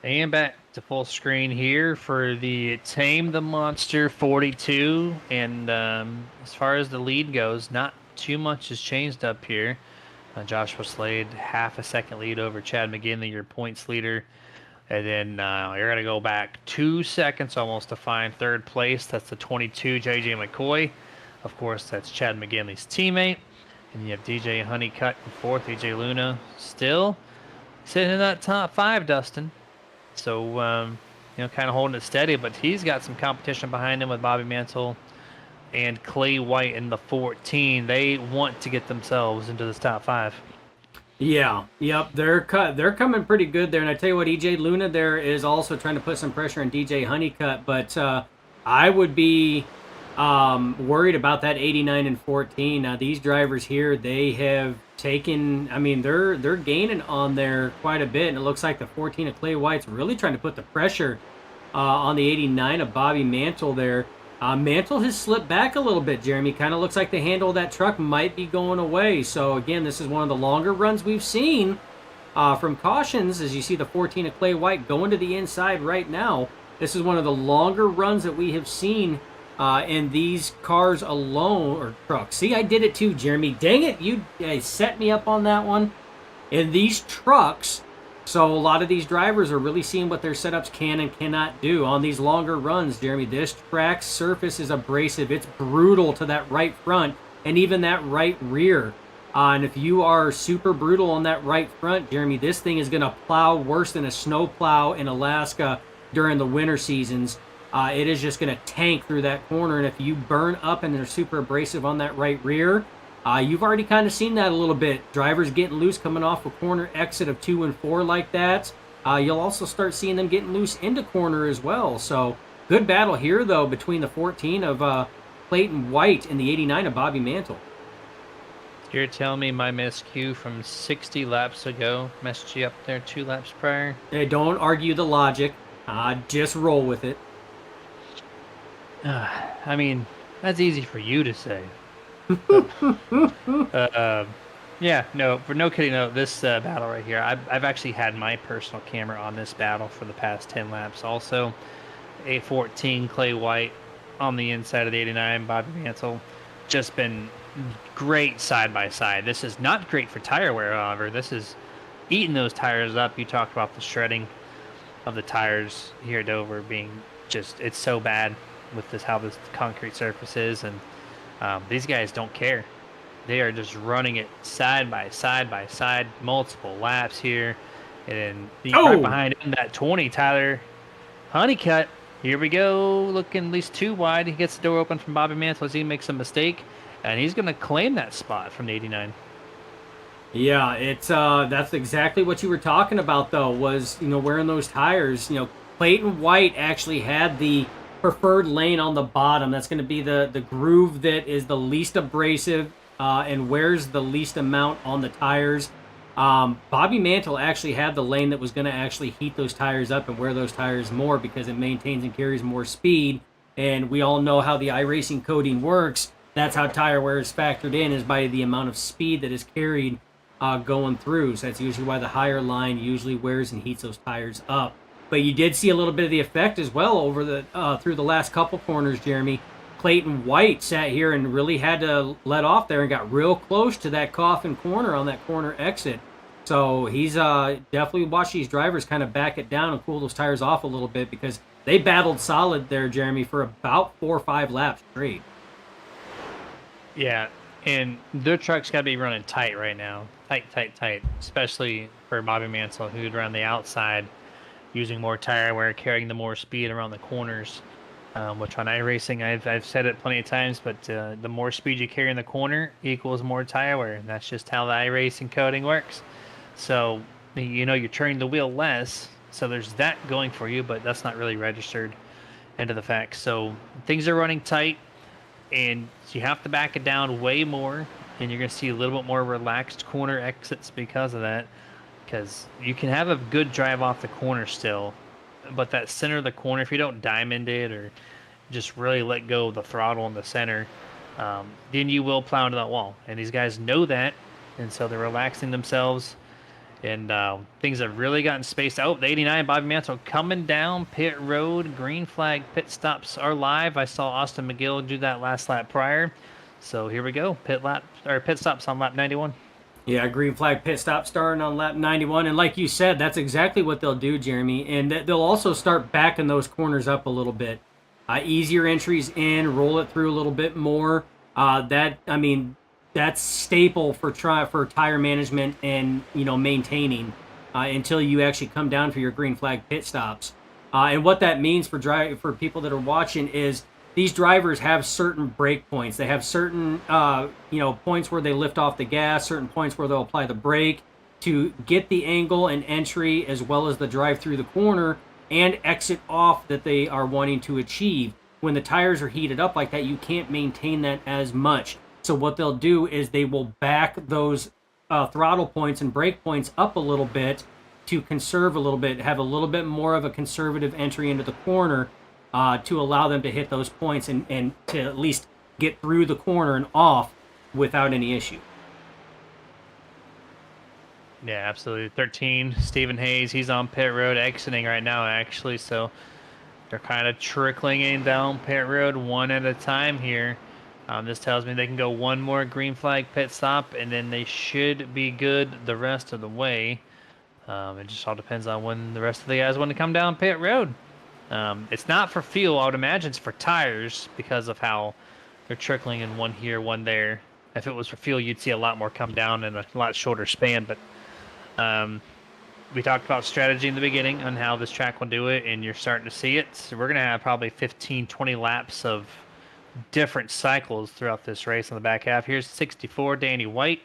And back to full screen here for the Tame the Monster 42. And as far as the lead goes, not too much has changed up here. Joshua Slade, half a second lead over Chad McGinley, your points leader. And then you're going to go back 2 seconds almost to find third place. That's the 22, J.J. McCoy. Of course, that's Chad McGinley's teammate. And you have DJ Honeycutt in fourth, AJ Luna still sitting in that top five, Dustin. So, kind of holding it steady, but he's got some competition behind him with Bobby Mantle and Clay White in the 14. They want to get themselves into this top five. Yeah, yep, they're coming pretty good there. And I tell you what, EJ Luna there is also trying to put some pressure on DJ Honeycutt, but I would be worried about that 89 and 14. Now these drivers here, they have taken. I mean, they're gaining on there quite a bit, and it looks like the 14 of Clay White's really trying to put the pressure on the 89 of Bobby Mantle there. Mantle has slipped back a little bit, Jeremy. Kind of looks like the handle of that truck might be going away. So, again, this is one of the longer runs we've seen from cautions. As you see the 14 of Clay White going to the inside right now. This is one of the longer runs that we have seen in these cars alone, or trucks. See, I did it too, Jeremy. Dang it, you set me up on that one. In these trucks, so a lot of these drivers are really seeing what their setups can and cannot do on these longer runs, Jeremy. This track surface is abrasive. It's brutal to that right front and even that right rear. And if you are super brutal on that right front, Jeremy, this thing is going to plow worse than a snow plow in Alaska during the winter seasons. It is just going to tank through that corner. And if you burn up and they're super abrasive on that right rear, you've already kind of seen that a little bit. Drivers getting loose coming off a corner exit of 2 and 4 like that. You'll also start seeing them getting loose into corner as well. So good battle here, though, between the 14 of Clayton White and the 89 of Bobby Mantle. You're telling me my miscue from 60 laps ago messed you up there 2 laps prior? Hey, don't argue the logic. Just roll with it. I mean, that's easy for you to say. Yeah, no, for no kidding though, this battle right here, I've actually had my personal camera on this battle for the past 10 laps. Also, A14 Clay White on the inside of the 89 Bobby Mantle, just been great side by side. This is not great for tire wear, however. This is eating those tires up. You talked about the shredding of the tires here at Dover being just, it's so bad with this how this concrete surface is, and these guys don't care. They are just running it side by side by side, multiple laps here. And then right behind him, that 20, Tyler Honeycutt. Here we go, looking at least 2 wide. He gets the door open from Bobby Mantle as he makes a mistake, and he's going to claim that spot from the 89. Yeah, it's that's exactly what you were talking about, though, was, wearing those tires. Clayton White actually had the preferred lane on the bottom. That's going to be the groove that is the least abrasive and wears the least amount on the tires. Bobby Mantle actually had the lane that was going to actually heat those tires up and wear those tires more because it maintains and carries more speed. And we all know how the iRacing coding works. That's how tire wear is factored in, is by the amount of speed that is carried going through. So that's usually why the higher line usually wears and heats those tires up. But you did see a little bit of the effect as well over the through the last couple corners, Jeremy. Clayton White sat here and really had to let off there and got real close to that coffin corner on that corner exit. So he's definitely watched these drivers kind of back it down and cool those tires off a little bit, because they battled solid there, Jeremy, for about 4 or 5 laps straight. Yeah, and their truck's got to be running tight right now. Tight, especially for Bobby Mantle, who'd run the outside, using more tire wear, carrying the more speed around the corners. Which on iRacing, I've said it plenty of times, but the more speed you carry in the corner equals more tire wear, and that's just how the iRacing coding works. So, you're turning the wheel less, so there's that going for you, but that's not really registered into the facts. So things are running tight, and you have to back it down way more, and you're going to see a little bit more relaxed corner exits because of that, because you can have a good drive off the corner still, but that center of the corner, if you don't diamond it or just really let go of the throttle in the center, then you will plow into that wall. And these guys know that, and so they're relaxing themselves. And things have really gotten spaced out. The 89, Bobby Mantle coming down pit road. Green flag pit stops are live. I saw Austin McGill do that last lap prior. So here we go. Pit stops on lap 91. Yeah, green flag pit stop starting on lap 91. And like you said, that's exactly what they'll do, Jeremy. And they'll also start backing those corners up a little bit. Easier entries in, roll it through a little bit more. That's staple for tire management and maintaining until you actually come down for your green flag pit stops. And what that means for people that are watching is these drivers have certain break points. They have certain points where they lift off the gas, certain points where they'll apply the brake to get the angle and entry as well as the drive through the corner and exit off that they are wanting to achieve. When the tires are heated up like that, you can't maintain that as much. So what they'll do is they will back those throttle points and brake points up a little bit to conserve a little bit, have a little bit more of a conservative entry into the corner to allow them to hit those points and to at least get through the corner and off without any issue. Yeah, absolutely. 13, Stephen Hayes, he's on pit road, exiting right now, actually. So they're kind of trickling in down pit road one at a time here. This tells me they can go one more green flag pit stop, and then they should be good the rest of the way. It just all depends on when the rest of the guys want to come down pit road. It's not for fuel, I would imagine it's for tires because of how they're trickling in one here, one there. If it was for fuel, you'd see a lot more come down in a lot shorter span, but we talked about strategy in the beginning on how this track will do it, and you're starting to see it. So we're going to have probably 15, 20 laps of different cycles throughout this race on the back half. Here's 64, Danny White.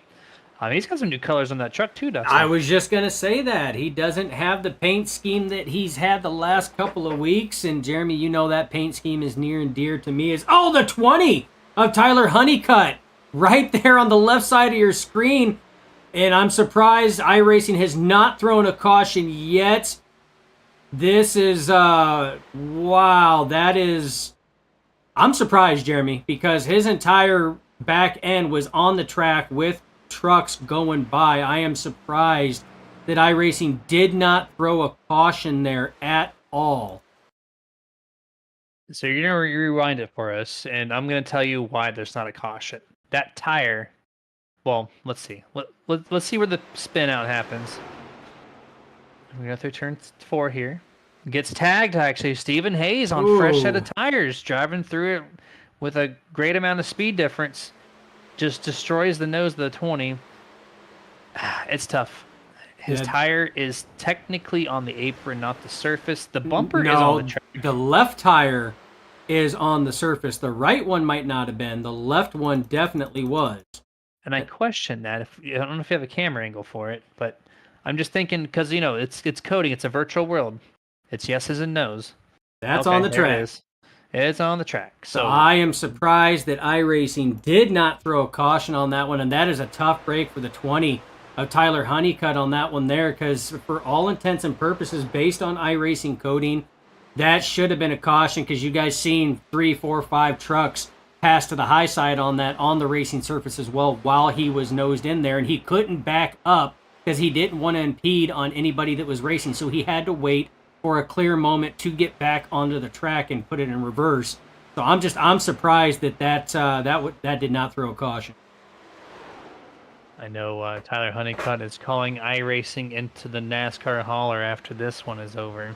He's got some new colors on that truck too, Dustin. I was just going to say that. He doesn't have the paint scheme that he's had the last couple of weeks, and Jeremy, you know that paint scheme is near and dear to me. The 20 of Tyler Honeycutt right there on the left side of your screen. And I'm surprised iRacing has not thrown a caution yet. This is, wow, that is... I'm surprised, Jeremy, because his entire back end was on the track with trucks going by. I am surprised that iRacing did not throw a caution there at all. So you're going to rewind it for us, and I'm going to tell you why there's not a caution. That tire... Well, let's see. Let's see where the spin out happens. We go through turn 4 here. Gets tagged, actually. Stephen Hayes on fresh set of tires, driving through it with a great amount of speed difference. Just destroys the nose of the 20. It's tough. His tire is technically on the apron, not the surface. The bumper is on the track. The left tire is on the surface. The right one might not have been. The left one definitely was. And I question that. I don't know if you have a camera angle for it, but I'm just thinking because it's coding. It's a virtual world. It's yeses and nos. That's on the track. It's on the track. So I am surprised that iRacing did not throw a caution on that one, and that is a tough break for the 20 of Tyler Honeycutt on that one there, because for all intents and purposes, based on iRacing coding, that should have been a caution because you guys seen 3, 4, 5 trucks pass to the high side on that on the racing surface as well while he was nosed in there, and he couldn't back up because he didn't want to impede on anybody that was racing, so he had to wait for a clear moment to get back onto the track and put it in reverse. So I'm surprised that did not throw a caution. I know Tyler Honeycutt is calling iRacing into the NASCAR hauler after this one is over.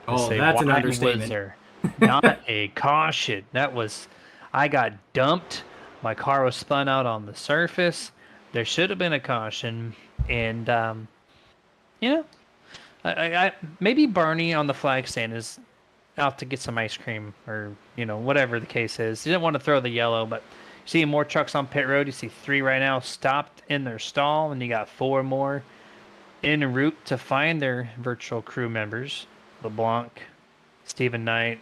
That's an understatement. Not a caution. I got dumped. My car was spun out on the surface. There should have been a caution. And, I maybe Barney on the flag stand is out to get some ice cream or, whatever the case is. He didn't want to throw the yellow, but you see more trucks on pit road. You see 3 right now stopped in their stall, and you got 4 more en route to find their virtual crew members. LeBlanc, Stephen Knight.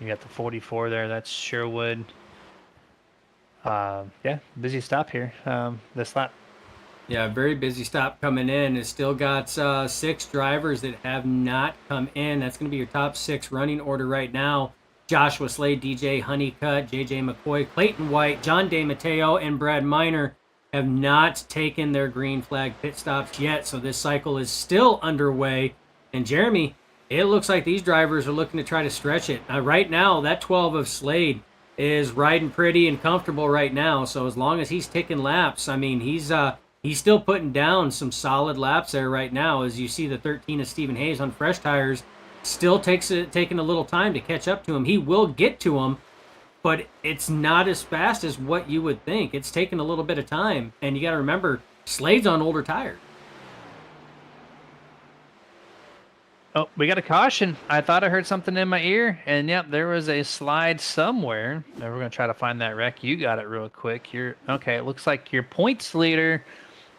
You got the 44 there. That's Sherwood. Busy stop here this lap. Yeah, very busy stop coming in. It's still got 6 drivers that have not come in. That's going to be your top 6 running order right now. Joshua Slade, DJ Honeycutt, JJ McCoy, Clayton White, John DeMatteo, and Brad Miner have not taken their green flag pit stops yet. So this cycle is still underway. And Jeremy, it looks like these drivers are looking to try to stretch it. Right now, that 12 of Slade is riding pretty and comfortable right now. So as long as he's taking laps, I mean, he's still putting down some solid laps there right now. As you see, the 13 of Stephen Hayes on fresh tires still taking a little time to catch up to him. He will get to him, but it's not as fast as what you would think. It's taking a little bit of time, and you got to remember, Slade's on older tires. Oh, we got a caution. I thought I heard something in my ear, and yep, there was a slide somewhere. Now we're gonna try to find that wreck. You got it real quick. You're okay. It looks like your points leader.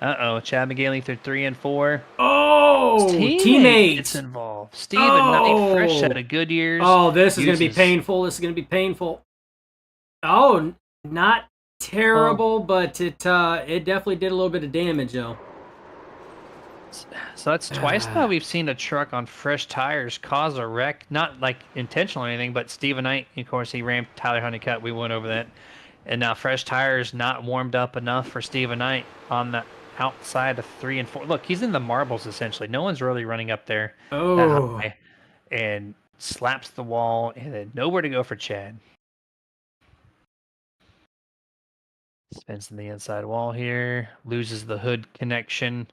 Uh-oh, Chad McGinley through 3 and 4. Oh, His teammates gets involved. Steven Knight, fresh out of Goodyear's. Oh, this is going to be painful. This is going to be painful. Oh, not terrible, but it definitely did a little bit of damage, though. So that's twice now we've seen a truck on fresh tires cause a wreck. Not like intentional or anything, but Steven Knight, of course, he rammed Tyler Honeycutt. We went over that. And now fresh tires not warmed up enough for Steven Knight on the outside of 3 and 4. Look, he's in the marbles, essentially. No one's really running up there that high. And slaps the wall, and then nowhere to go for Chad. Spins in the inside wall here. Loses the hood connection.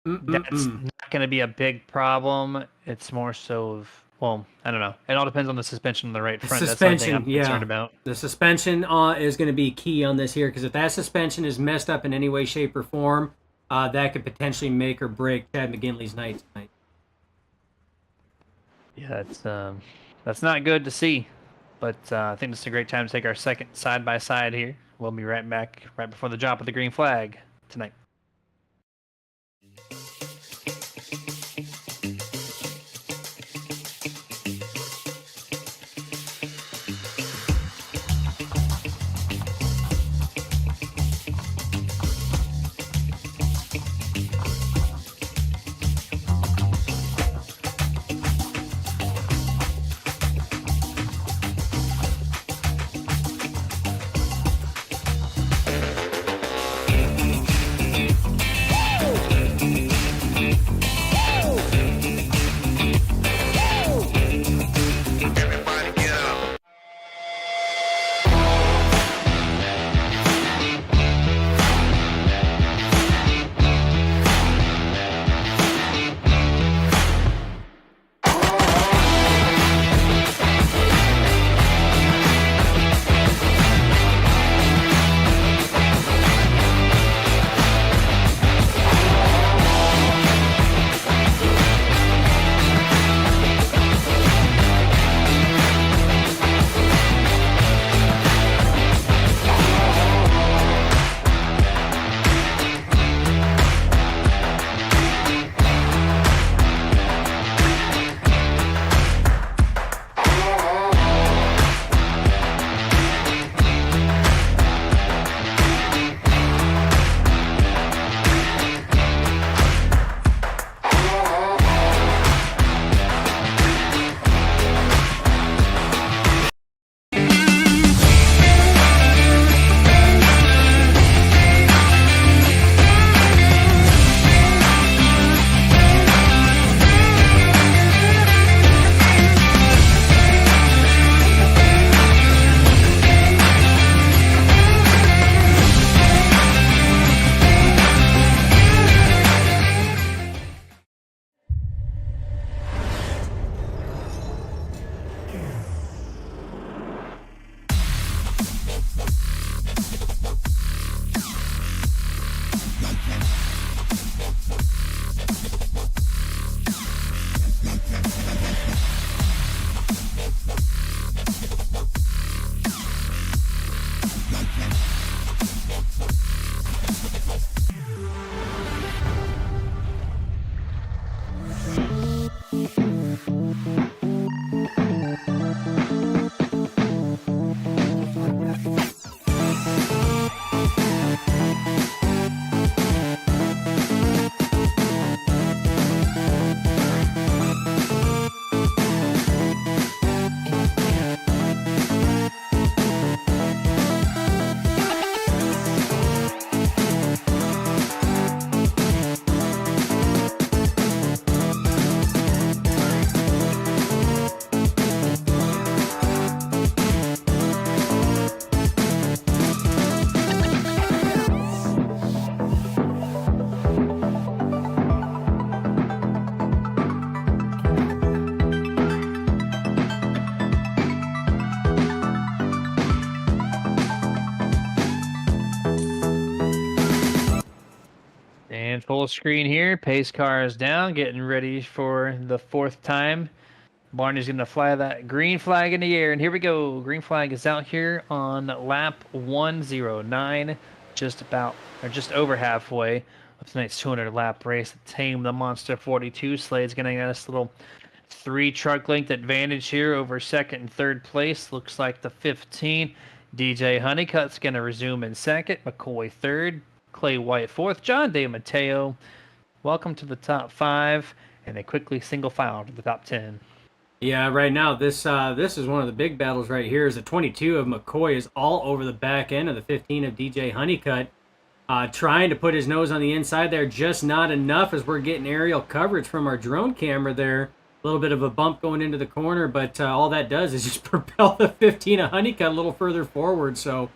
That's not going to be a big problem. It's more so of, well, I don't know. It all depends on the suspension on the right front. That's the thing I'm concerned about. The suspension is going to be key on this here, because if that suspension is messed up in any way, shape, or form, that could potentially make or break Chad McGinley's night tonight. Yeah, that's not good to see. But I think this is a great time to take our second side-by-side here. We'll be right back right before the drop of the green flag tonight. Full screen here. Pace car is down, getting ready for the 4th time. Barney's going to fly that green flag in the air, and here we go. Green flag is out here on lap 109, just about, or just over halfway of tonight's 200 lap race. Tame the Monster 42. Slade's going to get us a little 3-truck length advantage here over second and third place. Looks like the 15. DJ Honeycutt's going to resume in second. McCoy third. Clay White fourth. John De Matteo, welcome to the top 5, and they quickly single file to the top 10. Yeah, right now this is one of the big battles right here. Is the 22 of McCoy is all over the back end of the 15 of DJ Honeycutt, trying to put his nose on the inside there, just not enough as we're getting aerial coverage from our drone camera there. A little bit of a bump going into the corner, but all that does is just propel the 15 of Honeycutt a little further forward. So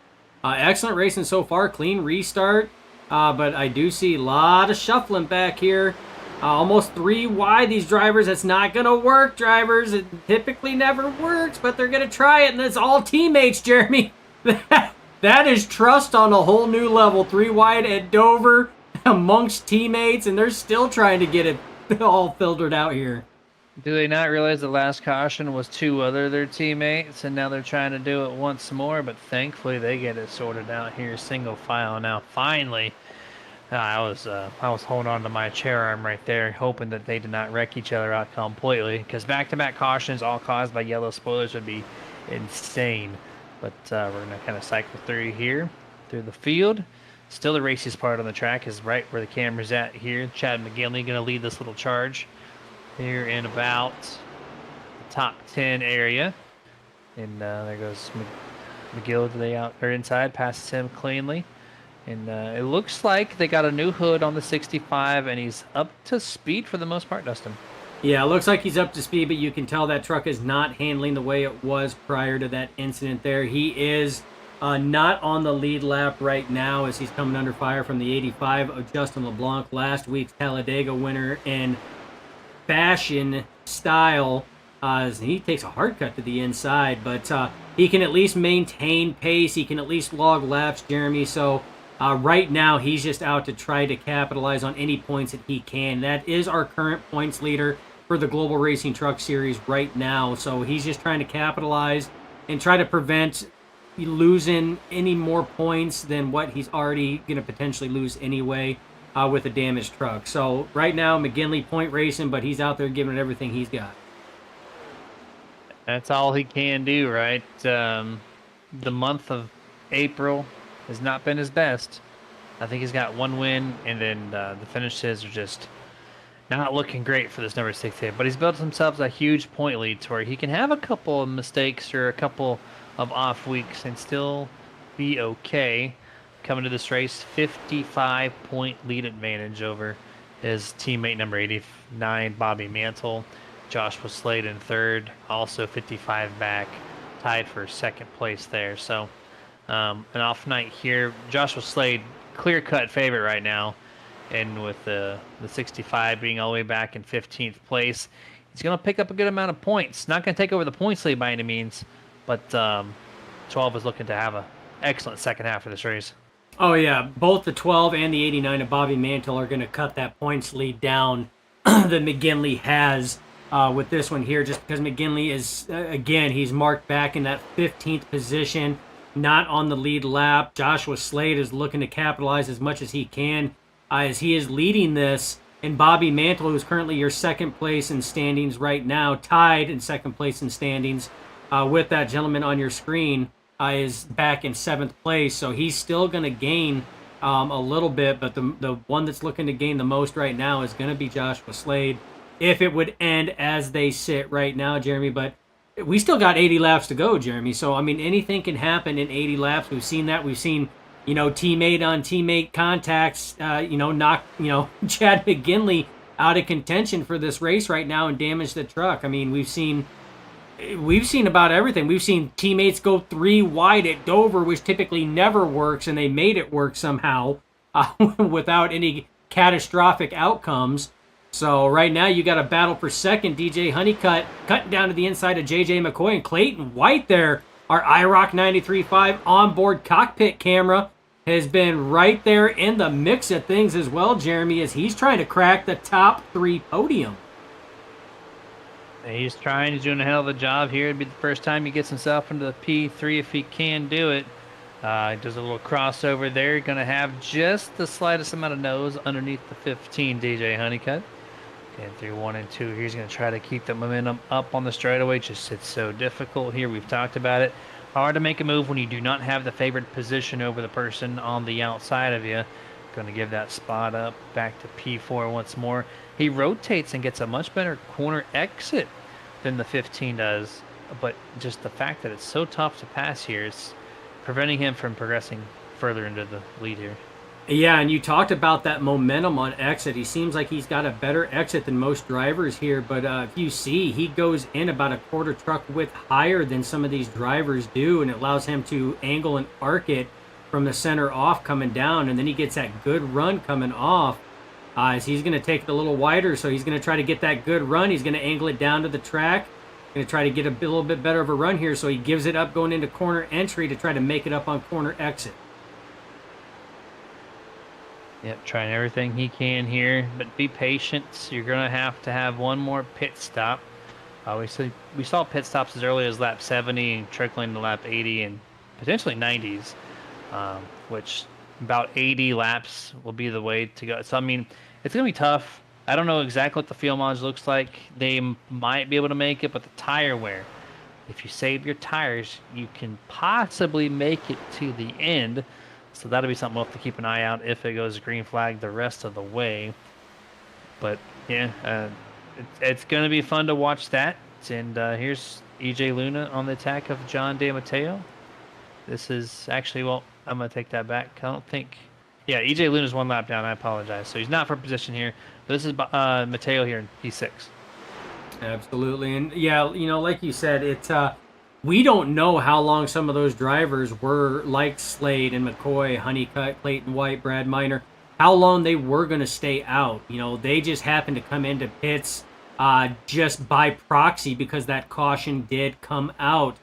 excellent racing so far, clean restart, but I do see a lot of shuffling back here. Almost 3 wide, these drivers. It's not going to work, drivers. It typically never works, but they're going to try it, and it's all teammates, Jeremy. That is trust on a whole new level. 3 wide at Dover amongst teammates, and they're still trying to get it all filtered out here. Do they not realize the last caution was 2 other their teammates, and now they're trying to do it once more, but thankfully they get it sorted out here, single file. Now, finally, I was holding on to my chair arm right there, hoping that they did not wreck each other out completely, because back-to-back cautions all caused by yellow spoilers would be insane. But we're going to kind of cycle through here, through the field. Still the raciest part on the track is right where the camera's at here. Chad McGinley going to lead this little charge here in about the top 10 area. And there goes McGill to the out or inside, passes him cleanly. And it looks like they got a new hood on the 65, and he's up to speed for the most part, Dustin. Yeah, it looks like he's up to speed, but you can tell that truck is not handling the way it was prior to that incident there. He is not on the lead lap right now as he's coming under fire from the 85 of Justin LeBlanc, last week's Talladega winner in fashion style. He takes a hard cut to the inside, but he can at least maintain pace. He can at least log laps, Jeremy. So right now, he's just out to try to capitalize on any points that he can. That is our current points leader for the Global Racing Truck Series right now. So he's just trying to capitalize and try to prevent losing any more points than what he's already going to potentially lose anyway with a damaged truck. So right now, McGinley point racing, but he's out there giving it everything he's got. That's all he can do, right? The month of April has not been his best. I think he's got 1 win, and then the finishes are just not looking great for this number 68. But he's built himself a huge point lead to where he can have a couple of mistakes or a couple of off weeks and still be okay. Coming to this race, 55-point lead advantage over his teammate number 89, Bobby Mantle. Joshua Slade in third, also 55 back, tied for second place there. So an off night here. Joshua Slade, clear-cut favorite right now, and with the 65 being all the way back in 15th place, he's going to pick up a good amount of points. Not going to take over the points lead by any means, but 12 is looking to have an excellent second half of this race. Oh, yeah. Both the 12 and the 89 of Bobby Mantle are going to cut that points lead down that McGinley has with this one here, just because McGinley is, again, he's marked back in that 15th position, not on the lead lap. Joshua Slade is looking to capitalize as much as he can as he is leading this. And Bobby Mantle, who's currently your second place in standings right now, tied in second place in standings with that gentleman on your screen, is back in 7th place. So he's still going to gain a little bit, but the one that's looking to gain the most right now is going to be Joshua Slade, if it would end as they sit right now, Jeremy. But we still got 80 laps to go, Jeremy. So, I mean, anything can happen in 80 laps. We've seen that. We've seen, teammate on teammate contacts, knock, Chad McGinley out of contention for this race right now and damage the truck. I mean, we've seen about everything. We've seen teammates go 3 wide at Dover, which typically never works, and they made it work somehow without any catastrophic outcomes. So right now you got a battle for second. DJ Honeycutt cutting down to the inside of JJ McCoy, and Clayton White there, our IROC 93.5 onboard cockpit camera, has been right there in the mix of things as well, Jeremy, as he's trying to crack the top 3 podium. He's trying. He's doing a hell of a job here. It'd be the first time he gets himself into the P3 if he can do it. He does a little crossover there. Going to have just the slightest amount of nose underneath the 15 DJ Honeycutt. Getting through 1 and 2. He's going to try to keep the momentum up on the straightaway. Just it's so difficult here. We've talked about it. Hard to make a move when you do not have the favored position over the person on the outside of you. Going to give that spot up back to P4 once more. He rotates and gets a much better corner exit than the 15 does. But just the fact that it's so tough to pass here is preventing him from progressing further into the lead here. Yeah, and you talked about that momentum on exit. He seems like he's got a better exit than most drivers here, but if you see, he goes in about a quarter truck width higher than some of these drivers do, and it allows him to angle and arc it from the center off coming down, and then he gets that good run coming off. As he's going to take it a little wider, so he's going to try to get that good run. He's going to angle it down to the track. Going to try to get a little bit better of a run here, so he gives it up going into corner entry to try to make it up on corner exit. Yep, trying everything he can here, but be patient. You're going to have one more pit stop. We saw pit stops as early as lap 70 and trickling to lap 80 and potentially 90s, which about 80 laps will be the way to go. So, I mean, it's going to be tough. I don't know exactly what the fuel mileage looks like. They might be able to make it, but the tire wear, if you save your tires, you can possibly make it to the end. So that'll be something we'll have to keep an eye out if it goes green flag the rest of the way. But yeah, it's going to be fun to watch that. And here's EJ Luna on the attack of John DeMatteo. This is actually, well, I'm going to take that back. I don't think, yeah, EJ Luna's 1 lap down. I apologize. So he's not for position here. But this is Matteo here in P6. Absolutely. And yeah, you know, like you said, it's we don't know how long some of those drivers were, like Slade and McCoy, Honeycutt, Clayton White, Brad Miner, how long they were going to stay out. You know, they just happened to come into pits just by proxy because that caution did come out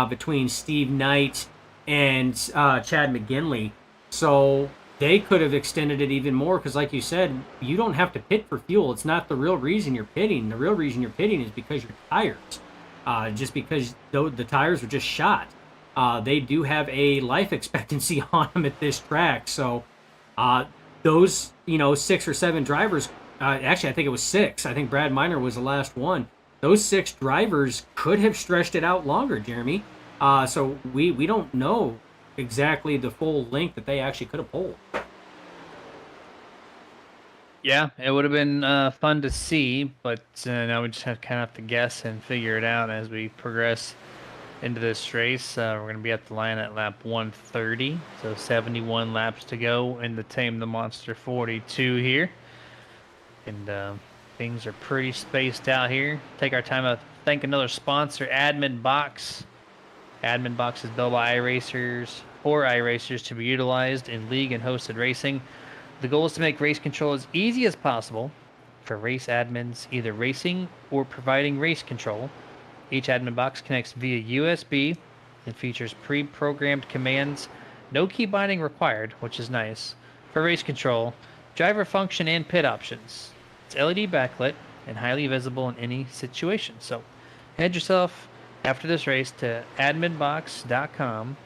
between Steve Knight and Chad McGinley. So they could have extended it even more because, like you said, you don't have to pit for fuel. It's not the real reason you're pitting. The real reason you're pitting is because your tires. Just because the tires are just shot. They do have a life expectancy on them at this track. So those, 6 or 7 drivers, actually I think it was 6. I think Brad Miner was the last one. Those 6 drivers could have stretched it out longer, Jeremy. So we don't know exactly the full length that they actually could have pulled. Yeah, it would have been fun to see, but now we just have to guess and figure it out as we progress into this race. We're going to be at the line at lap 130, so 71 laps to go in the Tame the Monster 42 here. And things are pretty spaced out here. Take our time to thank another sponsor, Admin Box. Admin Box is built by iRacers for iRacers to be utilized in league and hosted racing. The goal is to make race control as easy as possible for race admins, either racing or providing race control. Each admin box connects via USB and features pre-programmed commands. No key binding required, which is nice. For race control, driver function and pit options. It's LED backlit and highly visible in any situation. So head yourself after this race to adminbox.com.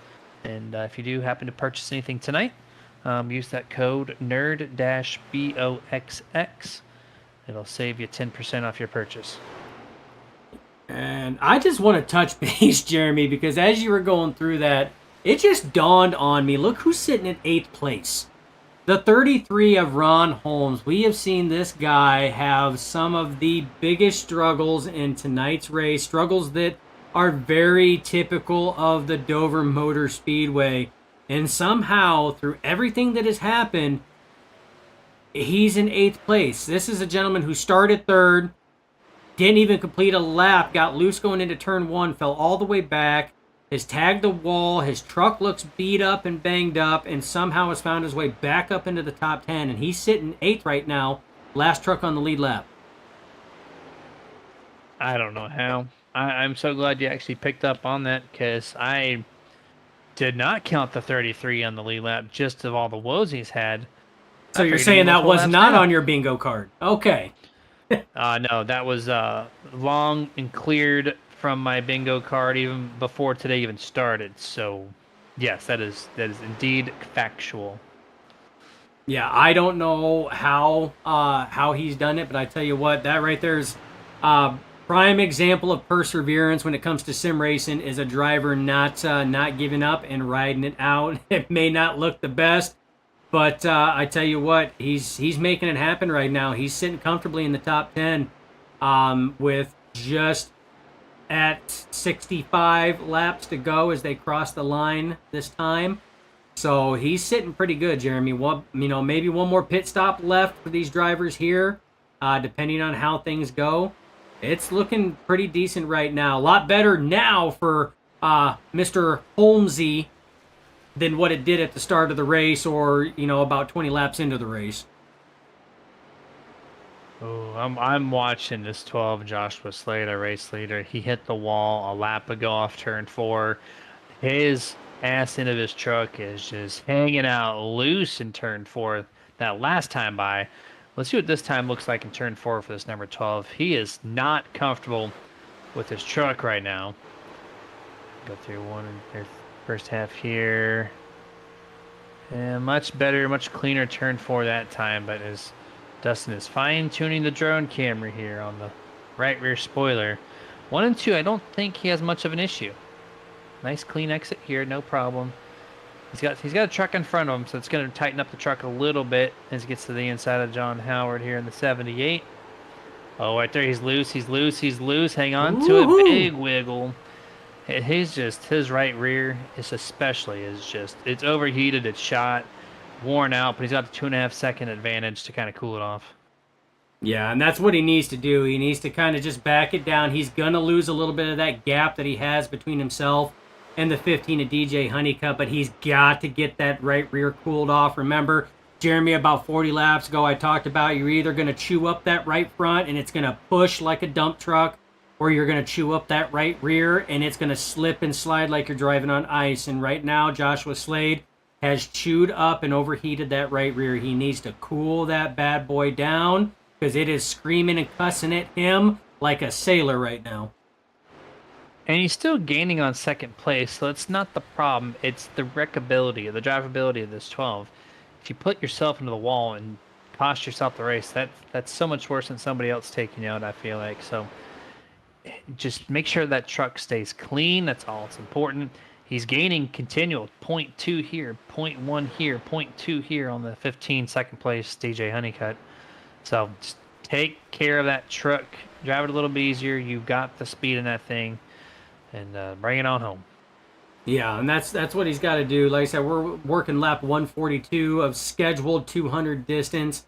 And if you do happen to purchase anything tonight, use that code NERD-BOXX. It'll save you 10% off your purchase. And I just want to touch base, Jeremy, because as you were going through that, it just dawned on me. Look who's sitting in 8th place. The 33 of Ron Holmes. We have seen this guy have some of the biggest struggles in tonight's race. Struggles that are very typical of the Dover Motor Speedway. And somehow, through everything that has happened, he's in 8th place. This is a gentleman who started 3rd, didn't even complete a lap, got loose going into turn 1, fell all the way back, has tagged the wall, his truck looks beat up and banged up, and somehow has found his way back up into the top 10. And he's sitting 8th right now, last truck on the lead lap. I don't know how. I'm so glad you actually picked up on that because Did not count the 33 on the lead lap, just of all the woes he's had. So I you're figured he'd be saying able to that pull was laps not now. on your bingo card? Okay. No, that was long and cleared from my bingo card even before today even started. So, yes, that is indeed factual. Yeah, I don't know how he's done it, but I tell you what, that right there is prime example of perseverance when it comes to sim racing. Is a driver not giving up and riding it out. It may not look the best, but I tell you what, he's making it happen right now. He's sitting comfortably in the top 10 with just at 65 laps to go as they cross the line this time. So he's sitting pretty good, Jeremy. Maybe one more pit stop left for these drivers here, depending on how things go. It's looking pretty decent right now. A lot better now for Mr. Holmesy than what it did at the start of the race, or about 20 laps into the race. Oh, I'm watching this 12 Joshua Slater race leader. He hit the wall a lap ago off turn 4. His ass end of his truck is just hanging out loose in turn 4 that last time by. Let's see what this time looks like in turn 4 for this number 12. He is not comfortable with his truck right now. Go through one and their first half here. And much better, much cleaner turn 4 that time, but as Dustin is fine-tuning the drone camera here on the right rear spoiler. 1 and 2, I don't think he has much of an issue. Nice clean exit here, no problem. He's got a truck in front of him, so it's going to tighten up the truck a little bit as he gets to the inside of John Howard here in the 78. Oh, right there, he's loose, he's loose, he's loose. Hang on to it, Woohoo! big wiggle. His right rear is especially it's overheated, it's shot, worn out, but he's got the 2.5 second advantage to kind of cool it off. Yeah, and that's what he needs to do. He needs to kind of just back it down. He's going to lose a little bit of that gap that he has between himself and the 15 of DJ Honeycutt, but he's got to get that right rear cooled off. Remember, Jeremy, about 40 laps ago, I talked about you're either going to chew up that right front and it's going to push like a dump truck, or you're going to chew up that right rear and it's going to slip and slide like you're driving on ice. And right now, Joshua Slade has chewed up and overheated that right rear. He needs to cool that bad boy down because it is screaming and cussing at him like a sailor right now. And he's still gaining on second place, so it's not the problem. It's the wreckability, the drivability of this 12. If you put yourself into the wall and cost yourself the race, that's so much worse than somebody else taking you out, I feel like. So just make sure that truck stays clean. That's all it's important. He's gaining continual 0.2 here, 0.1 here, 0.2 here on the 15 second place DJ Honeycutt. So just take care of that truck, drive it a little bit easier. You've got the speed in that thing, and bring it on home. Yeah, and that's what he's got to do. Like I said, we're working lap 142 of scheduled 200 distance.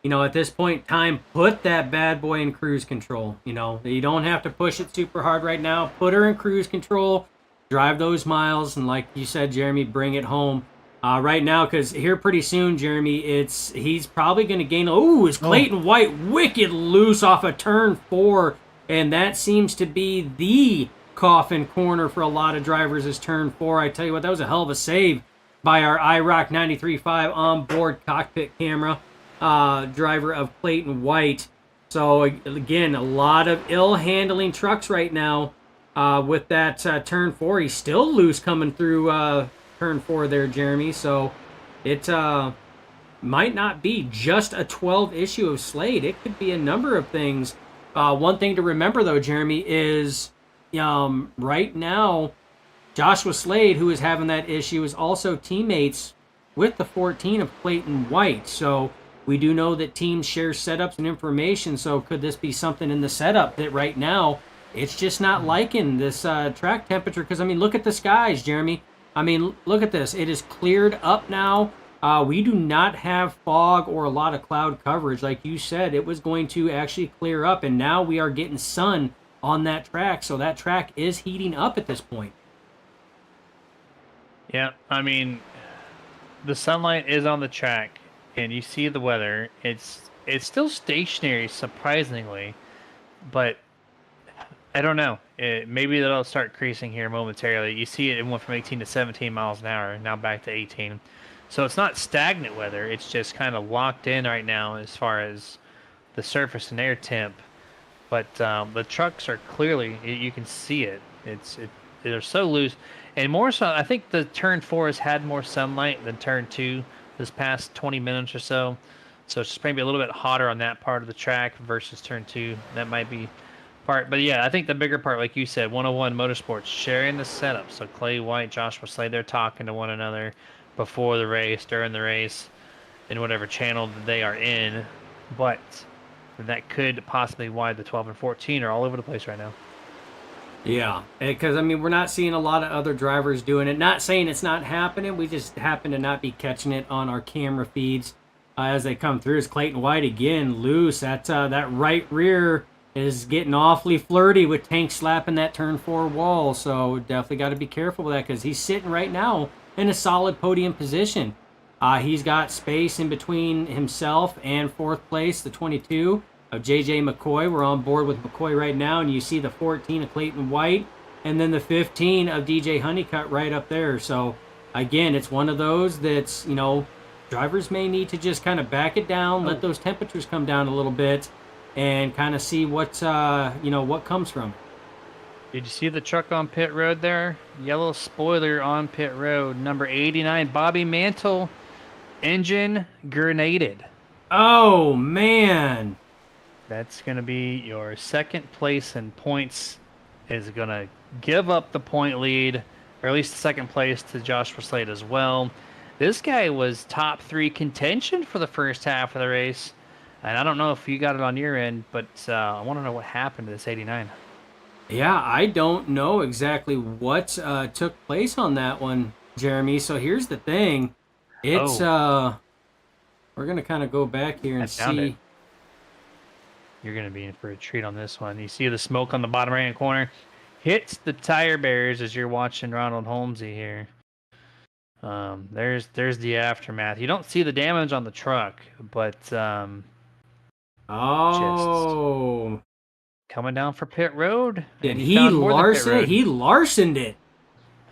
At this point in time, put that bad boy in cruise control. You don't have to push it super hard right now. Put her in cruise control, drive those miles, and like you said, Jeremy, bring it home. Right now, because here pretty soon, Jeremy, he's probably going to gain. Oh, is Clayton White wicked loose off of turn 4, and that seems to be the coffin corner for a lot of drivers is turn 4. I tell you what, that was a hell of a save by our IROC 93.5 onboard cockpit camera driver of Clayton White. So again, a lot of ill handling trucks right now with that turn 4. He's still loose coming through turn 4 there, Jeremy. So it might not be just a 12 issue of Slade. It could be a number of things. One thing to remember, though, Jeremy, is right now, Joshua Slade, who is having that issue, is also teammates with the 14 of Clayton White. So we do know that teams share setups and information. So could this be something in the setup that right now it's just not liking this track temperature? Because, look at the skies, Jeremy. Look at this. It is cleared up now. We do not have fog or a lot of cloud coverage. Like you said, it was going to actually clear up, and now we are getting sun on that track. So that track is heating up at this point. Yeah, the sunlight is on the track, and you see the weather. It's still stationary, surprisingly, but I don't know. Maybe that'll start creasing here momentarily. You see it went from 18 to 17 miles an hour, now back to 18. So it's not stagnant weather. It's just kind of locked in right now as far as the surface and air temp. But the trucks are clearly, you can see it. They're so loose, and more so. I think the turn four has had more sunlight than turn two this past 20 minutes or so. So it's just maybe a little bit hotter on that part of the track versus turn two. That might be part. But yeah, I think the bigger part, like you said, 101 Motorsports sharing the setup. So Clay White, Joshua Slade, they're talking to one another before the race, during the race, in whatever channel that they are in. But that could possibly why the 12 and 14 are all over the place right now. Yeah, because I mean, we're not seeing a lot of other drivers doing it. Not saying it's not happening. We just happen to not be catching it on our camera feeds as they come through. As Clayton White again loose. That right rear is getting awfully flirty with Tank slapping that turn four wall. So definitely got to be careful with that because he's sitting right now in a solid podium position. He's got space in between himself and fourth place, the 22 of J.J. McCoy. We're on board with McCoy right now, and you see the 14 of Clayton White, and then the 15 of DJ Honeycutt right up there. So, again, it's one of those that's, drivers may need to just kind of back it down, let those temperatures come down a little bit, and kind of see what comes from it. Did you see the truck on pit road there? Yellow spoiler on pit road. Number 89, Bobby Mantle, engine grenaded. Oh, man. That's going to be your second place in points. Is going to give up the point lead, or at least second place to Joshua Slade as well. This guy was top three contention for the first half of the race. And I don't know if you got it on your end, but I want to know what happened to this 89. Yeah, I don't know exactly what took place on that one, Jeremy. So here's the thing. It's we're gonna kind of go back here and see. You're gonna be in for a treat on this one. You see the smoke on the bottom right hand corner, hits the tire barriers as you're watching Ronald Holmesy here. There's the aftermath. You don't see the damage on the truck, but just coming down for pit road. Did he Larson? He Larsoned it.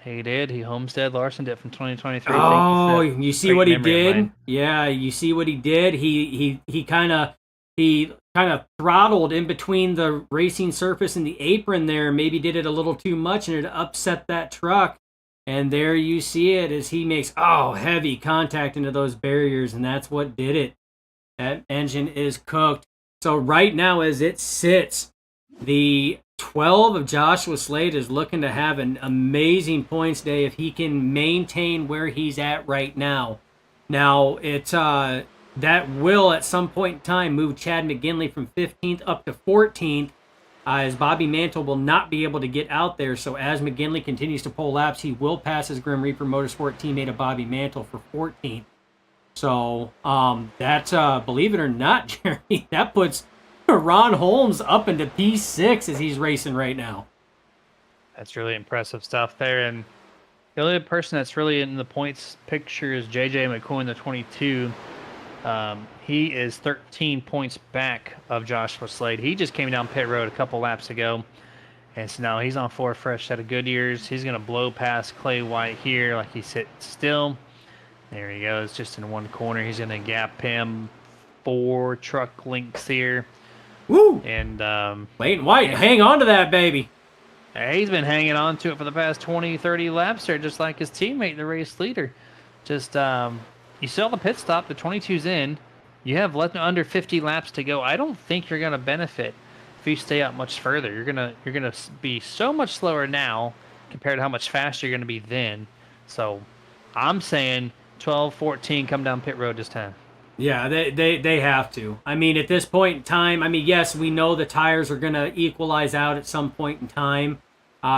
He did. He Homestead Larsoned it from 2023. Oh, you see what he did? Yeah, you see what he did. He kind of throttled in between the racing surface and the apron there. Maybe did it a little too much, and it upset that truck. And there you see it as he makes heavy contact into those barriers, and that's what did it. That engine is cooked. So right now, as it sits, the 12 of Joshua Slade is looking to have an amazing points day if he can maintain where he's at right now. Now, that will at some point in time move Chad McGinley from 15th up to 14th, as Bobby Mantle will not be able to get out there. So as McGinley continues to pull laps, he will pass his Grim Reaper Motorsport teammate of Bobby Mantle for 14th. So believe it or not, Jeremy, that puts Ron Holmes up into P6 as he's racing right now. That's really impressive stuff there. And the only person that's really in the points picture is JJ McCoy, the 22. He is 13 points back of Joshua Slade. He just came down pit road a couple laps ago. And so now he's on four fresh set of Goodyears. He's going to blow past Clay White here like he sits still. There he goes, just in one corner. He's going to gap him 4 truck lengths here. Woo! And Clayton White, hang on to that, baby. He's been hanging on to it for the past 20, 30 laps there, just like his teammate, the race leader. Just, you saw the pit stop, the 22's in. You have under 50 laps to go. I don't think you're going to benefit if you stay out much further. You're gonna be so much slower now compared to how much faster you're going to be then. So I'm saying 12, 14, come down pit road this time. Yeah, they have to. I mean, at this point in time, yes, we know the tires are going to equalize out at some point in time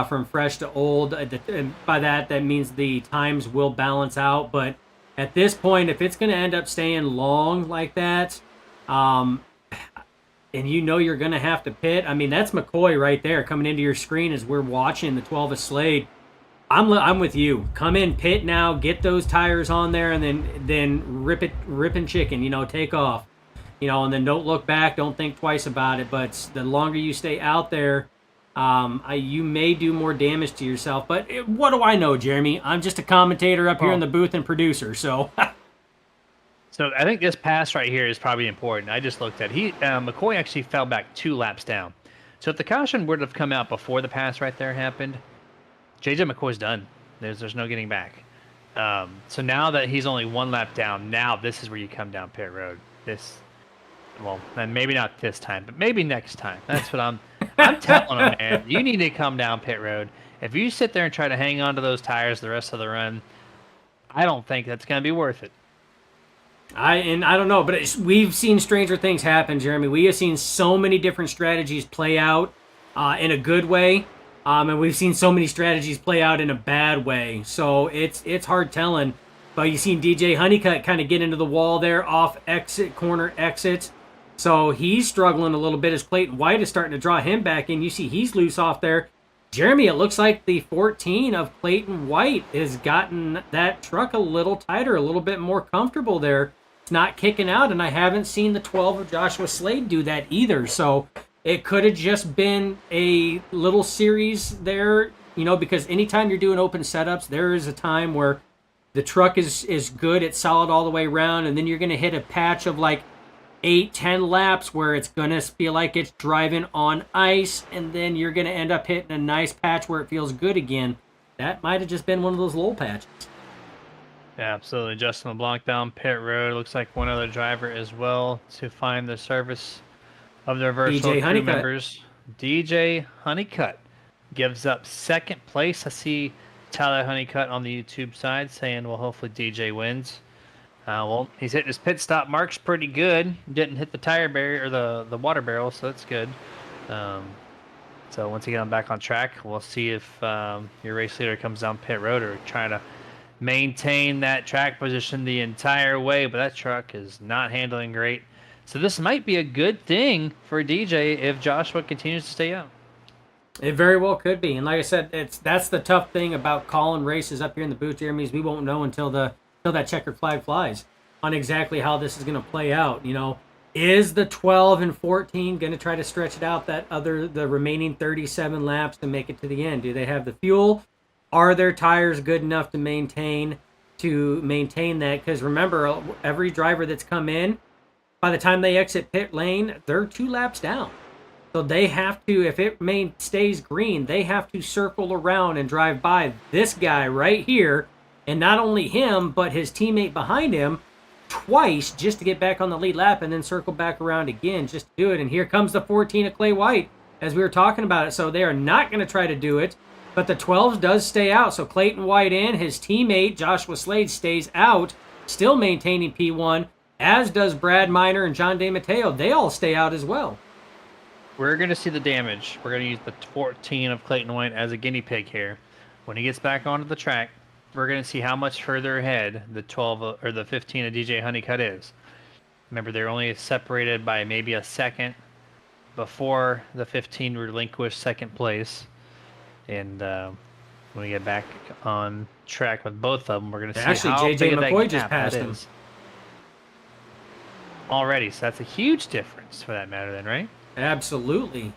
from fresh to old. And by that means the times will balance out. But at this point, if it's going to end up staying long like that, and you're going to have to pit, that's McCoy right there coming into your screen as we're watching the 12 of Slade. I'm with you. Come in, pit now, get those tires on there, and then ripping chicken. Take off. And then don't look back. Don't think twice about it. But the longer you stay out there, You may do more damage to yourself, but what do I know, Jeremy? I'm just a commentator up here in the booth and producer, so. So I think this pass right here is probably important. I just looked at McCoy actually fell back 2 laps down. So if the caution would have come out before the pass right there happened, JJ McCoy's done. There's no getting back. So now that he's only 1 lap down, now this is where you come down pit road. Well, and maybe not this time, but maybe next time. That's what I'm telling him, man. You need to come down pit road. If you sit there and try to hang on to those tires the rest of the run, I don't think that's going to be worth it. I don't know, but we've seen stranger things happen, Jeremy. We have seen so many different strategies play out in a good way, and we've seen so many strategies play out in a bad way. So it's hard telling. But you've seen DJ Honeycutt kind of get into the wall there off corner exits. So he's struggling a little bit as Clayton White is starting to draw him back in. You see he's loose off there. Jeremy, it looks like the 14 of Clayton White has gotten that truck a little tighter, a little bit more comfortable there. It's not kicking out, and I haven't seen the 12 of Joshua Slade do that either. So it could have just been a little series there, because anytime you're doing open setups, there is a time where the truck is good, it's solid all the way around, and then you're going to hit a patch of like 8-10 laps where it's going to feel like it's driving on ice, and then you're going to end up hitting a nice patch where it feels good again. That might have just been one of those lull patches. Yeah, absolutely. Justin LeBlanc down pit road. Looks like one other driver as well to find the service of their virtual crew members. DJ Honeycutt gives up 2nd place. I see Tyler Honeycutt on the YouTube side saying, well, hopefully DJ wins. Well, he's hitting his pit stop marks pretty good. Didn't hit the tire barrier or the water barrel, so that's good. So once you get him back on track, we'll see if your race leader comes down pit road or trying to maintain that track position the entire way. But that truck is not handling great. So this might be a good thing for DJ if Joshua continues to stay out. It very well could be. And like I said, that's the tough thing about calling races up here in the booth, Jeremy, is we won't know until that checkered flag flies on exactly how this is going to play out. Is the 12 and 14 going to try to stretch it out the remaining 37 laps to make it to the end? Do they have the fuel? Are their tires good enough to maintain that? Because remember, every driver that's come in, by the time they exit pit lane, they're 2 laps down. So they have to, if it stays green, they have to circle around and drive by this guy right here. And not only him, but his teammate behind him twice just to get back on the lead lap and then circle back around again just to do it. And here comes the 14 of Clay White as we were talking about it. So they are not going to try to do it, but the 12s does stay out. So Clayton White in, his teammate Joshua Slade stays out, still maintaining P1, as does Brad Miner and John DeMatteo. They all stay out as well. We're going to see the damage. We're going to use the 14 of Clayton White as a guinea pig here. When he gets back onto the track, we're going to see how much further ahead the 12 or the 15 of DJ Honeycutt is. Remember, they're only separated by maybe a second before the 15 relinquished 2nd place. And when we get back on track with both of them, we're going to see how JJ big of McCoy that just passed him already. So that's a huge difference for that matter then, right? Absolutely.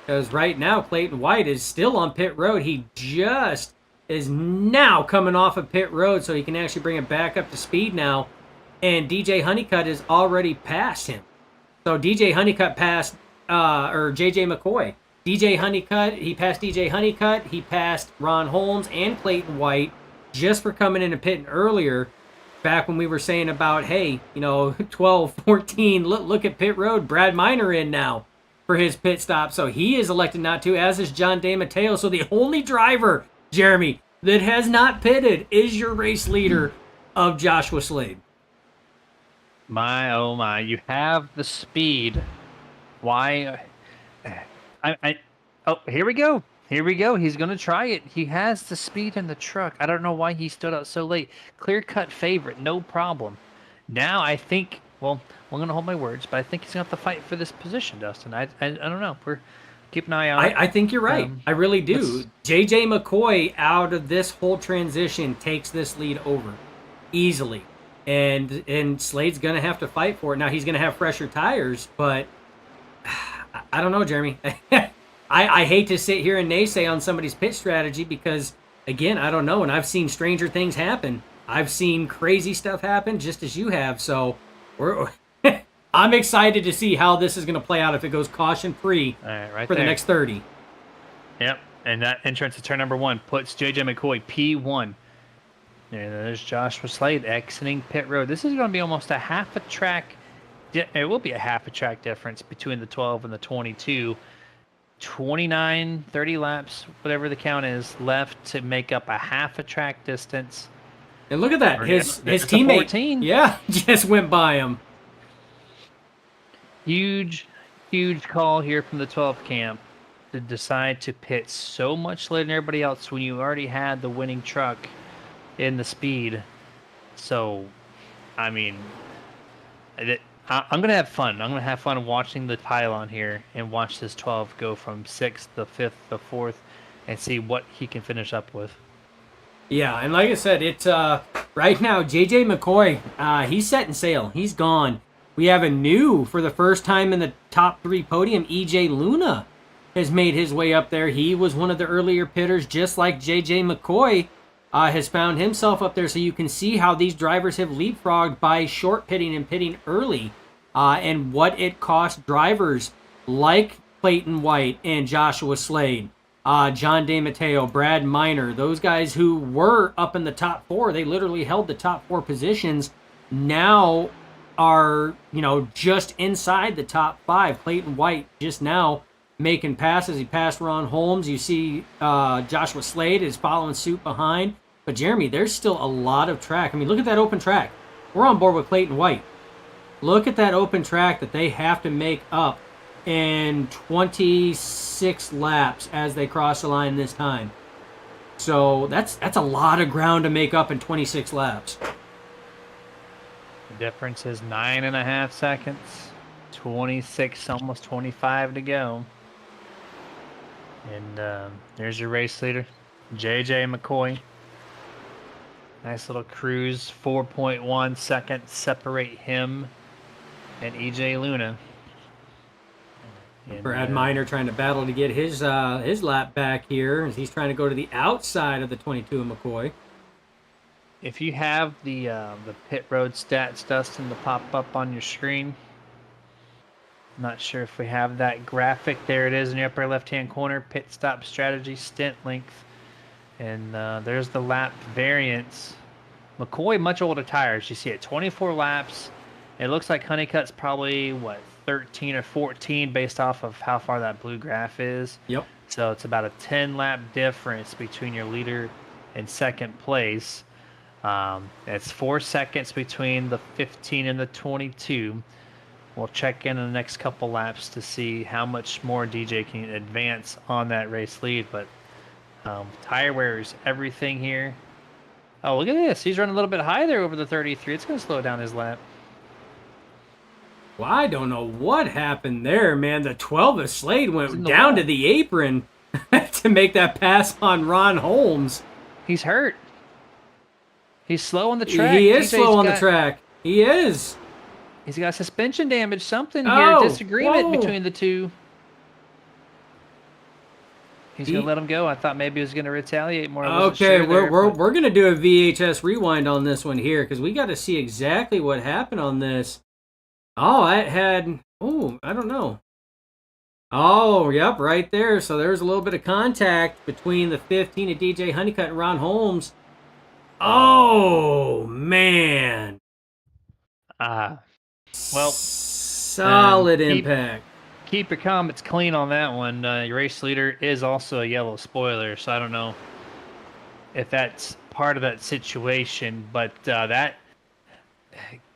Because right now, Clayton White is still on pit road. He just is now coming off of pit road, so he can actually bring it back up to speed now. And DJ Honeycutt is already past him. So DJ Honeycutt passed, or JJ McCoy. DJ Honeycutt, he passed DJ Honeycutt. He passed Ron Holmes and Clayton White just for coming in and pitting earlier. Back when we were saying about, hey, 12, 14, look at pit road. Brad Miner in now for his pit stop. So he is elected not to, as is John DeMatteo. So the only driver, Jeremy, that has not pitted is your race leader of Joshua Slade. My, oh my, you have the speed. Why? Oh, here we go. Here we go. He's going to try it. He has the speed in the truck. I don't know why he stood out so late. Clear-cut favorite, no problem. Now I think, well, I'm going to hold my words, but I think he's going to have to fight for this position, Dustin. I don't know. We're keep an eye on it. I think you're right. I really do. JJ McCoy, out of this whole transition, takes this lead over easily. And Slade's going to have to fight for it. Now, he's going to have fresher tires, but I don't know, Jeremy. I hate to sit here and naysay on somebody's pit strategy because, again, I don't know. And I've seen stranger things happen. I've seen crazy stuff happen just as you have. So we're, I'm excited to see how this is going to play out if it goes caution free All right, right for there. the next 30. Yep, and that entrance to turn number 1 puts JJ McCoy P1. And there's Joshua Slade exiting pit road. This is going to be almost a half a track. It will be a half a track difference between the 12 and the 22. 29, 30 laps, whatever the count is, left to make up a half a track distance. And look at that. His teammate, 14. yeah, just went by him. Huge call here from the 12th camp to decide to pit so much later than everybody else when you already had the winning truck in the speed. So, I mean, I'm going to have fun. I'm going to have fun watching the pylon here and watch this 12 go from 6th to 5th to 4th and see what he can finish up with. Yeah, and like I said, it's right now, JJ McCoy, he's setting sail. He's gone. We have a new, for the first time in the top 3 podium, EJ Luna has made his way up there. He was one of the earlier pitters, just like JJ McCoy has found himself up there. So you can see how these drivers have leapfrogged by short pitting and pitting early, and what it cost drivers like Clayton White and Joshua Slade, John DeMatteo, Brad Miner, those guys who were up in the top 4. They literally held the top 4 positions. Now are, just inside the top 5. Clayton White just now making passes. He passed Ron Holmes. You see Joshua Slade is following suit behind. But Jeremy, there's still a lot of track. I mean, look at that open track. We're on board with Clayton White. Look at that open track that they have to make up in 26 laps as they cross the line this time. So that's a lot of ground to make up in 26 laps. The difference is 9.5 seconds. 26, almost 25 to go. And there's your race leader, JJ McCoy. Nice little cruise. 4.1 seconds separate him and EJ Luna. And, Brad Miner trying to battle to get his lap back here as he's trying to go to the outside of the 22 of McCoy. If you have the pit road stats, Dustin, to pop up on your screen. I'm not sure if we have that graphic. There it is in the upper left-hand corner. Pit stop strategy, stint length. And there's the lap variance. McCoy, much older tires. You see it, 24 laps. It looks like Honeycutt's probably, 13 or 14 based off of how far that blue graph is. Yep. So it's about a 10-lap difference between your leader and second place. It's 4 seconds between the 15 and the 22. We'll check in the next couple laps to see how much more DJ can advance on that race lead. But tire wears everything here. Oh, look at this. He's running a little bit high there over the 33. It's going to slow down his lap. Well, I don't know what happened there, man. The 12 of Slade went down to the apron to make that pass on Ron Holmes. He's hurt. He's slow on the track. He is slow on the track. He is. He's got suspension damage. Something here. Disagreement between the two. He's going to let him go. I thought maybe he was going to retaliate more. Okay, we're going to do a VHS rewind on this one here because we got to see exactly what happened on this. Oh, I don't know. Oh, yep, right there. So there's a little bit of contact between the 15 of DJ Honeycutt and Ron Holmes. Oh, man. Well, solid impact. Keep your comments clean on that one. Your race leader is also a yellow spoiler, so I don't know if that's part of that situation, but that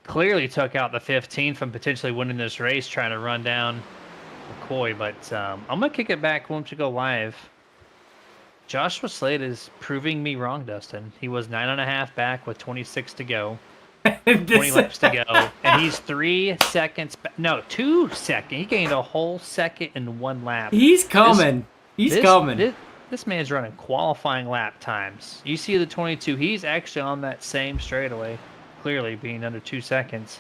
clearly took out the 15 from potentially winning this race, trying to run down McCoy. But I'm going to kick it back once we go live. Joshua Slade is proving me wrong, Dustin. He was 9.5 back with 26 to go. 20 laps to go. And he's 3 seconds back. No, 2 seconds. He gained a whole second in 1 lap. He's coming. He's coming. This man's running qualifying lap times. You see the 22. He's actually on that same straightaway, clearly being under 2 seconds.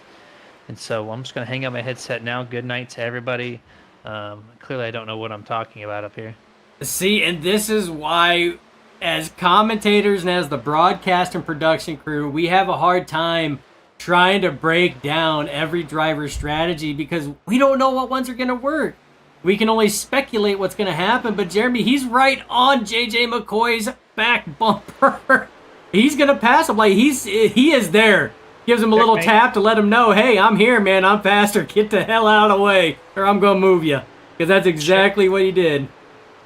And so I'm just going to hang up my headset now. Good night to everybody. Clearly, I don't know what I'm talking about up here. See, and this is why, as commentators and as the broadcast and production crew, we have a hard time trying to break down every driver's strategy because we don't know what ones are going to work. We can only speculate what's going to happen, but Jeremy, he's right on JJ McCoy's back bumper. He's going to pass him. Like, he is there. Gives him a little tap to let him know, hey, I'm here, man. I'm faster. Get the hell out of the way, or I'm going to move you. Because that's exactly what he did.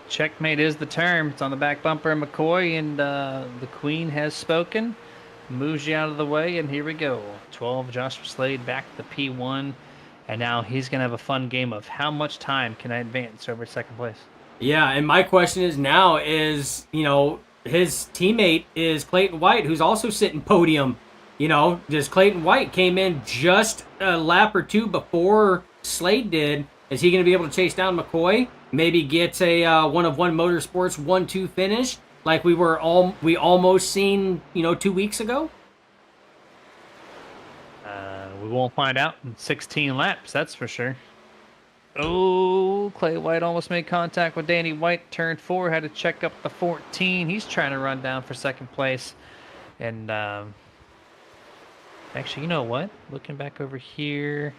Checkmate is the term. It's on the back bumper of McCoy, and the Queen has spoken. Moves you out of the way, and here we go. 12, Joshua Slade back to the P1, and now he's going to have a fun game of how much time can I advance over second place. Yeah, and my question is now is, his teammate is Clayton White, who's also sitting podium. Just Clayton White came in just a lap or two before Slade did. Is he going to be able to chase down McCoy? Maybe get a one-of-one Motorsports 1-2 finish like we almost seen 2 weeks ago? We won't find out in 16 laps, that's for sure. Oh, Clay White almost made contact with Danny White. Turn 4, had to check up the 14. He's trying to run down for second place. And actually, you know what? Looking back over here.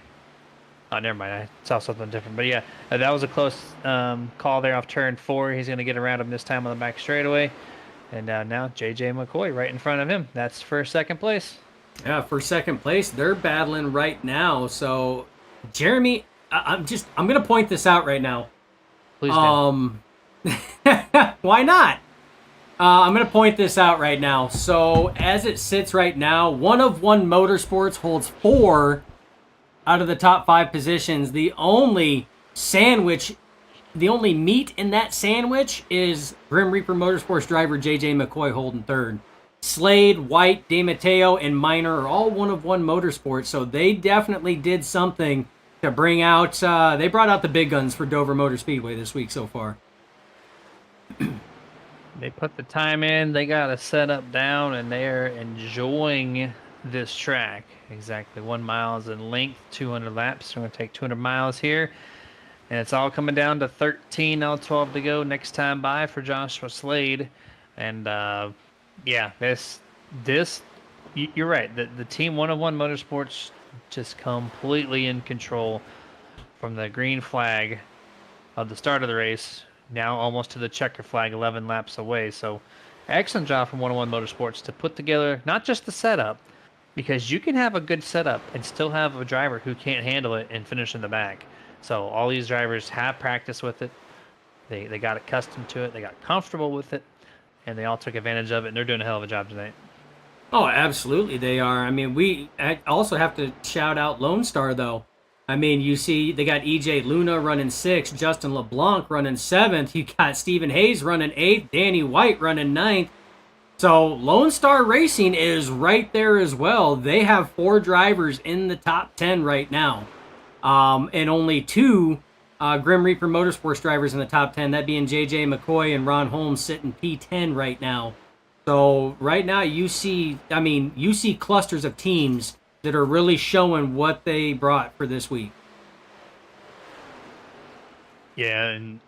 Oh, never mind. I saw something different. But yeah, that was a close call there off turn 4. He's going to get around him this time on the back straightaway. And now JJ McCoy right in front of him. That's for second place. Yeah, for second place, they're battling right now. So, Jeremy, I'm going to point this out right now. Please do. Why not? I'm going to point this out right now. So, as it sits right now, one-of-one Motorsports holds 4 out of the top 5 positions. The only meat in that sandwich is Grim Reaper Motorsports driver JJ McCoy holding third. Slade, White, DeMatteo, and Minor are all one-of-one Motorsports, so they definitely did something to bring out. They brought out the big guns for Dover Motor Speedway this week so far. They put the time in, they got a setup down, and they're enjoying this track. Exactly 1 mile in length, 200 laps. We're going to take 200 miles here. And it's all coming down to 13, now 12 to go. Next time by for Joshua Slade. And yeah, you're right. The team one-of-one Motorsports just completely in control from the green flag of the start of the race. Now almost to the checker flag, 11 laps away. So excellent job from one-of-one Motorsports to put together not just the setup, because you can have a good setup and still have a driver who can't handle it and finish in the back. So all these drivers have practiced with it. They got accustomed to it. They got comfortable with it. And they all took advantage of it. And they're doing a hell of a job tonight. Oh, absolutely they are. I mean, we also have to shout out Lone Star, though. I mean, you see they got EJ Luna running 6th, Justin LeBlanc running 7th. You got Stephen Hayes running 8th, Danny White running 9th. So Lone Star Racing is right there as well. They have 4 drivers in the top 10 right now. And only 2 Grim Reaper Motorsports drivers in the top 10, that being JJ McCoy and Ron Holmes sitting P10 right now. So right now you see clusters of teams that are really showing what they brought for this week. Yeah, and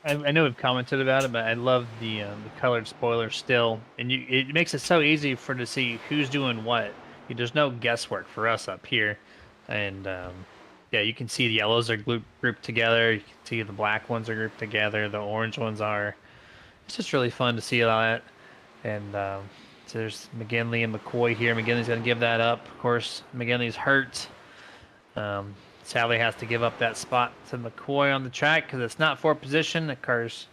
I know we've commented about it, but I love the colored spoiler still, and it makes it so easy to see who's doing what. There's no guesswork for us up here, and yeah, you can see the yellows are grouped together. You can see the black ones are grouped together. The orange ones are. It's just really fun to see all that. And so there's McGinley and McCoy here. McGinley's going to give that up. Of course, McGinley's hurt. Sadly has to give up that spot to McCoy on the track because it's not for position. The car's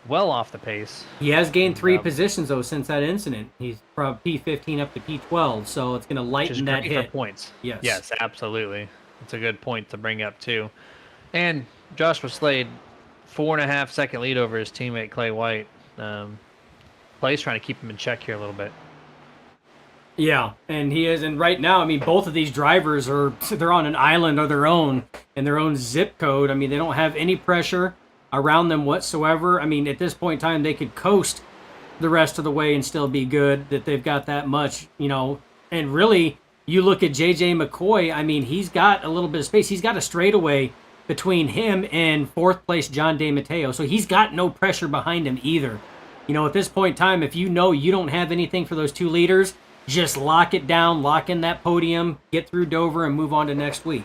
well off the pace. He has gained 3 positions, though, since that incident. He's from P15 up to P12, so it's going to lighten that hit. For points. Yes, absolutely. It's a good point to bring up, too. And Joshua Slade, 4.5 second lead over his teammate Clay White. Clay's trying to keep him in check here a little bit. Yeah, and he is. And right now, I mean, both of these drivers they're on an island of their own, in their own zip code. I mean, they don't have any pressure around them whatsoever. I mean, at this point in time, they could coast the rest of the way and still be good, that they've got that much, And really, you look at JJ McCoy, I mean, he's got a little bit of space. He's got a straightaway between him and fourth place John DeMatteo. So he's got no pressure behind him either. You know, at this point in time, if you know you don't have anything for those two leaders, just lock it down, lock in that podium, get through Dover, and move on to next week.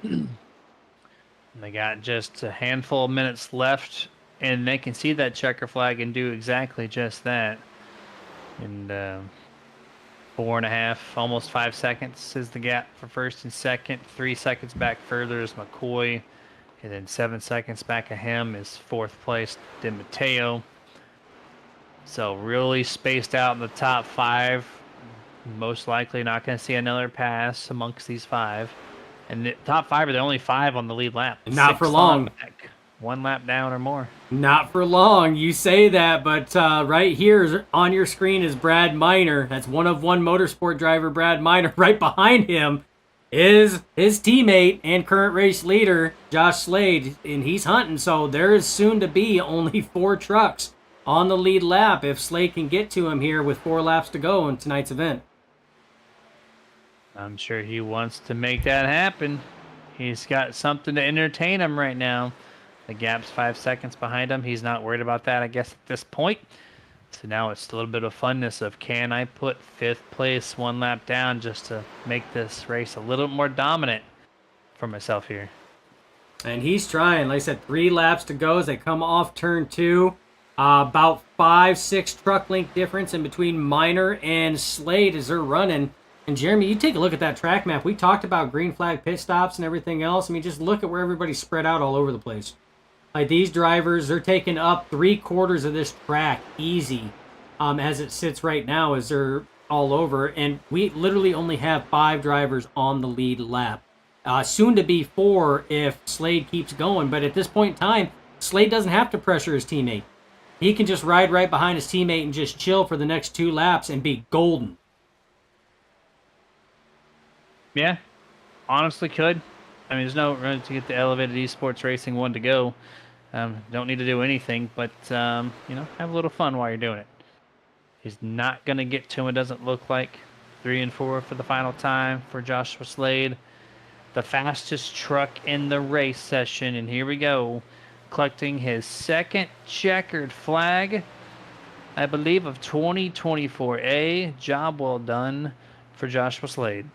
They got just a handful of minutes left, and they can see that checker flag and do exactly just that. And 4.5, almost 5 seconds is the gap for first and second. 3 seconds back further is McCoy. And then 7 seconds back of him is fourth place DeMatteo. So really spaced out in the top 5. Most likely not going to see another pass amongst these 5. And the top 5 are the only 5 on the lead lap. Not for long. Back. 1 lap down or more. Not for long. You say that, but right here on your screen is Brad Miner. That's one of one motorsport driver, Brad Miner. Right behind him is his teammate and current race leader, Josh Slade, and he's hunting. So there is soon to be only 4 trucks on the lead lap if Slade can get to him here with 4 laps to go in tonight's event. I'm sure he wants to make that happen. He's got something to entertain him right now. The gap's 5 seconds behind him. He's not worried about that, I guess, at this point. So now it's a little bit of funness of, can I put 5th place 1 lap down just to make this race a little more dominant for myself here. And he's trying. Like I said, 3 laps to go as they come off turn 2. About 5-6 truck length difference in between Miner and Slade as they're running. And Jeremy, you take a look at that track map. We talked about green flag pit stops and everything else. I mean, just look at where everybody's spread out all over the place. Like these drivers, they're taking up 3/4 of this track easy as it sits right now as they're all over. And we literally only have 5 drivers on the lead lap. Soon to be 4 if Slade keeps going. But at this point in time, Slade doesn't have to pressure his teammate. He can just ride right behind his teammate and just chill for the next 2 laps and be golden. Yeah, honestly could. I mean, there's no run to get the elevated esports racing 1 to go. Don't need to do anything, but, you know, have a little fun while you're doing it. He's not going to get to him, it doesn't look like. 3 and 4 for the final time for Joshua Slade. The fastest truck in the race session, and here we go. Collecting his 2nd checkered flag, I believe, of 2024A. Job well done for Joshua Slade.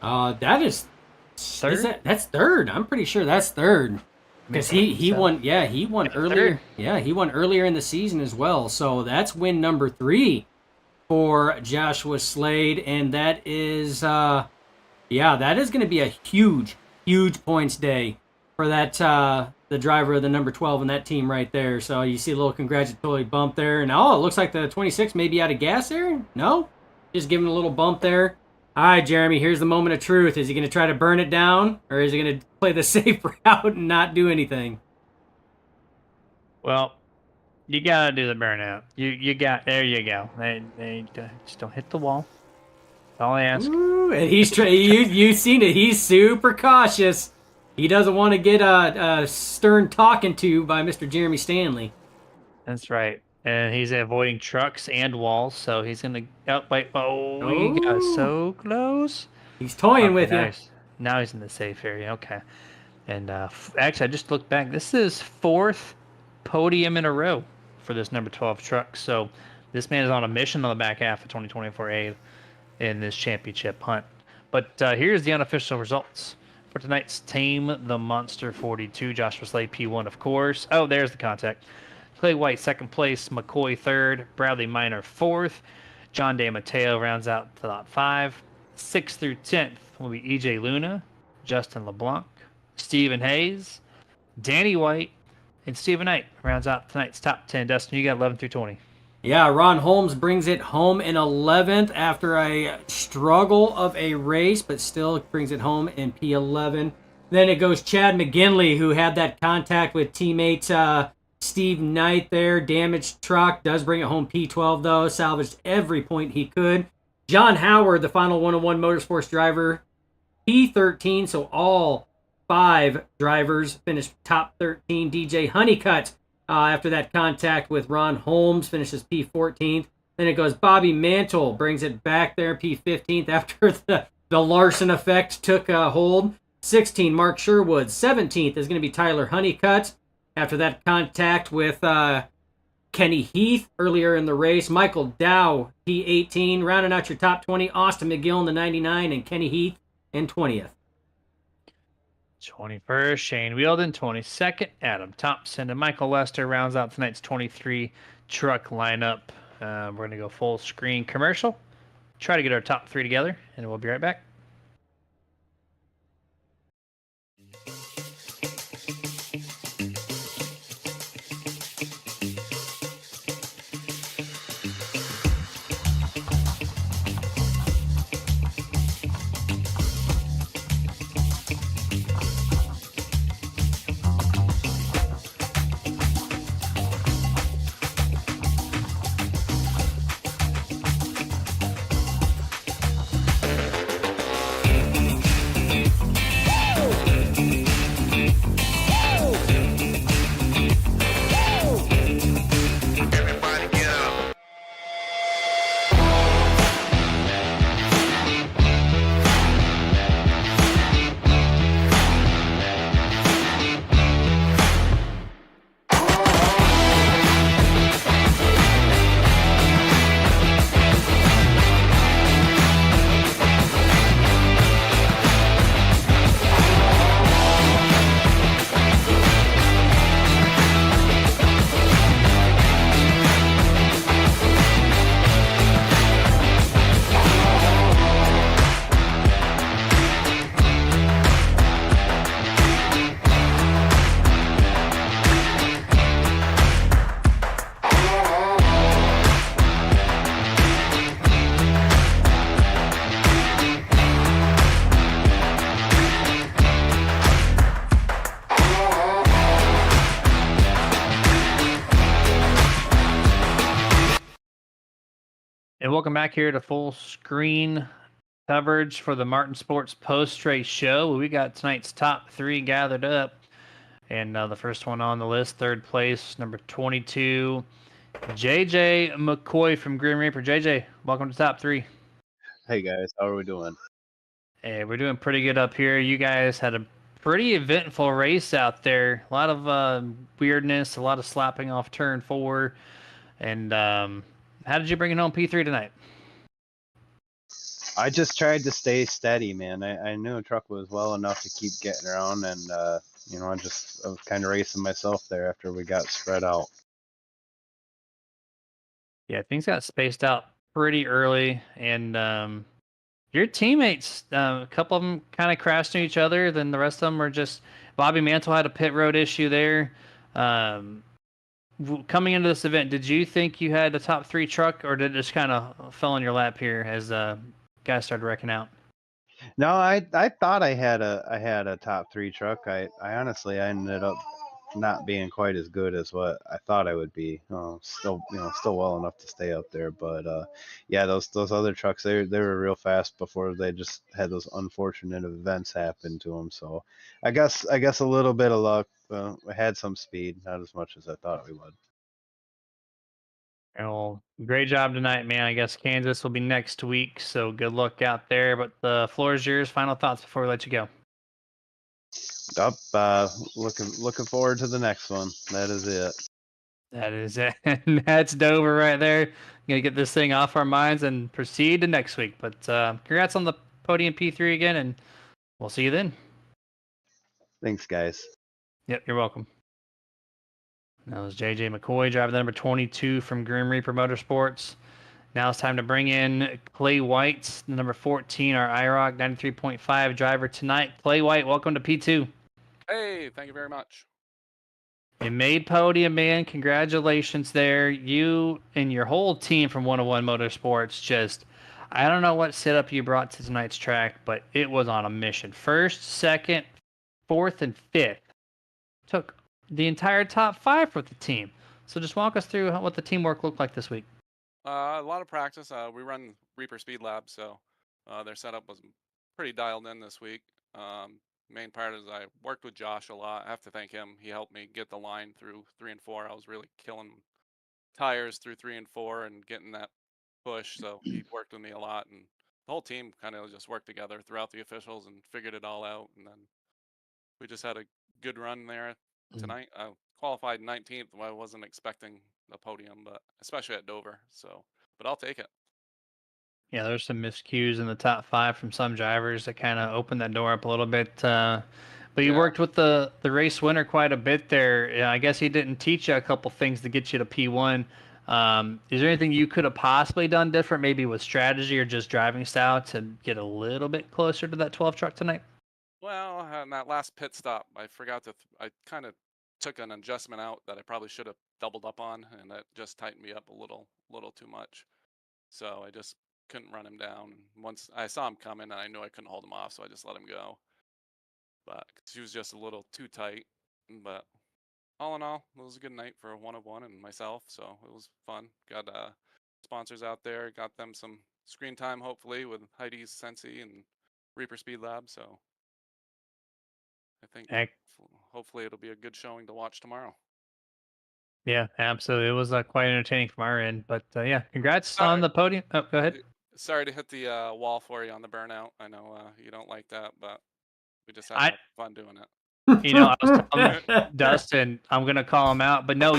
That is third. That's third. I'm pretty sure that's third because he won. Yeah, he won earlier. Third. Yeah, he won earlier in the season as well. So that's win number 3 for Joshua Slade, and that is that is going to be a huge points day for that the driver of the number 12 in that team right there. So you see a little congratulatory bump there, and it looks like the 26 may be out of gas there. No, just giving a little bump there. All right, Jeremy, here's the moment of truth. Is he going to try to burn it down, or is he going to play the safe route and not do anything? Well, you got to do the burnout. There you go. They just don't hit the wall. That's all I ask. Ooh, and he's you've seen it. He's super cautious. He doesn't want to get a stern talking to by Mr. Jeremy Stanley. That's right. And he's avoiding trucks and walls, so he's going to... he got so close. He's toying with you. Now he's in the safe area. Okay. And actually, I just looked back. This is 4th podium in a row for this number 12 truck. So this man is on a mission on the back half of 2024A in this championship hunt. But here's the unofficial results for tonight's Tame the Monster 42. Joshua Slade P1, of course. Oh, there's the contact. Clay White, 2nd place. McCoy, 3rd. Bradley Miner, 4th. John DeMatteo rounds out the top 5. 6th through 10th will be EJ Luna, Justin LeBlanc, Stephen Hayes, Danny White, and Stephen Knight rounds out tonight's top 10. Dustin, you got 11 through 20. Yeah, Ron Holmes brings it home in 11th after a struggle of a race, but still brings it home in P11. Then it goes Chad McGinley, who had that contact with teammate Steve Knight there. Damaged truck. Does bring it home P12, though. Salvaged every point he could. John Howard, the final one-on-one motorsports driver, P13. So all 5 drivers finished top 13. DJ Honeycutt, after that contact with Ron Holmes, finishes P14th. Then it goes Bobby Mantle, brings it back there, P15th, after the Larson effect took hold. 16, Mark Sherwood. 17th is going to be Tyler Honeycutt after that contact with Kenny Heath earlier in the race. Michael Dow, P18. Rounding out your top 20, Austin McGill in the 99 and Kenny Heath in 20th. 21st, Shane Wheeldon. 22nd, Adam Thompson. And Michael Lester rounds out tonight's 23 truck lineup. We're going to go full screen commercial. Try to get our top 3 together, and we'll be right back. And welcome back here to full screen coverage for the Martin Sports post-race show. We got tonight's top 3 gathered up. And the first one on the list, third place, number 22, JJ McCoy from Grim Reaper. JJ, welcome to top 3. Hey guys, how are we doing? Hey, we're doing pretty good up here. You guys had a pretty eventful race out there. A lot of weirdness, a lot of slapping off turn 4. And how did you bring it home P3 tonight? I just tried to stay steady, man. I knew a truck was well enough to keep getting around, and I was kind of racing myself there after we got spread out. Yeah, things got spaced out pretty early, and your teammates, a couple of them kind of crashed into each other. Then the rest of them were just Bobby Mantle had a pit road issue there. Coming into this event, did you think you had a top 3 truck, or did it just kind of fell in your lap here as guys started wrecking out? No, I thought I had a top 3 truck. I honestly I ended up not being quite as good as what I thought I would be. Still well enough to stay up there, but yeah, those other trucks they were real fast before they just had those unfortunate events happen to them. So I guess a little bit of luck. We had some speed, not as much as I thought we would. Well, great job tonight, man. I guess Kansas will be next week, so good luck out there. But the floor is yours. Final thoughts before we let you go. Up, looking forward to the next one. That is it. That is it. That's Dover right there. Gonna get this thing off our minds and proceed to next week. But congrats on the podium P3 again, and we'll see you then. Thanks, guys. Yep, you're welcome. That was JJ McCoy, driver number 22 from Grim Reaper Motorsports. Now it's time to bring in Clay White, the number 14, our IROC 93.5 driver tonight. Clay White, welcome to P2. Hey, thank you very much. You made podium, man. Congratulations there. You and your whole team from 101 Motorsports just, I don't know what setup you brought to tonight's track, but it was on a mission. First, second, fourth, and fifth. Took the entire top 5 with the team. So just walk us through what the teamwork looked like this week. A lot of practice. We run Reaper Speed Lab, so their setup was pretty dialed in this week. Main part is I worked with Josh a lot. I have to thank him. He helped me get the line through 3 and 4. I was really killing tires through 3 and 4 and getting that push, so he worked with me a lot. And whole team kind of just worked together throughout the officials and figured it all out. And then we just had a good run there tonight. I qualified 19th. I wasn't expecting a podium, but especially at Dover. So, but I'll take it. Yeah, there's some miscues in the top 5 from some drivers that kind of opened that door up a little bit. But you Yeah. worked with the race winner quite a bit there. Yeah, I guess he didn't teach you a couple things to get you to P1. Is there anything you could have possibly done different, maybe with strategy or just driving style, to get a little bit closer to that 12 truck tonight? Well, on that last pit stop, I forgot to. I kind of took an adjustment out that I probably should have doubled up on, and that just tightened me up a little too much. So I just couldn't run him down. Once I saw him coming, and I knew I couldn't hold him off, so I just let him go. But she was just a little too tight. But all in all, it was a good night for a 1-of-1 and myself. So it was fun. Got sponsors out there. Got them some screen time, hopefully, with Heidi's Sensi and Reaper Speed Lab. So I think Heck, hopefully it'll be a good showing to watch tomorrow. yeah, absolutely. It was quite entertaining from our end. But yeah, congrats on Sorry, the podium. Oh, go ahead. sorry to hit the wall for you on the burnout. I know you don't like that, but we just had I, much fun doing it. I was telling Dustin, I'm gonna call him out, but no,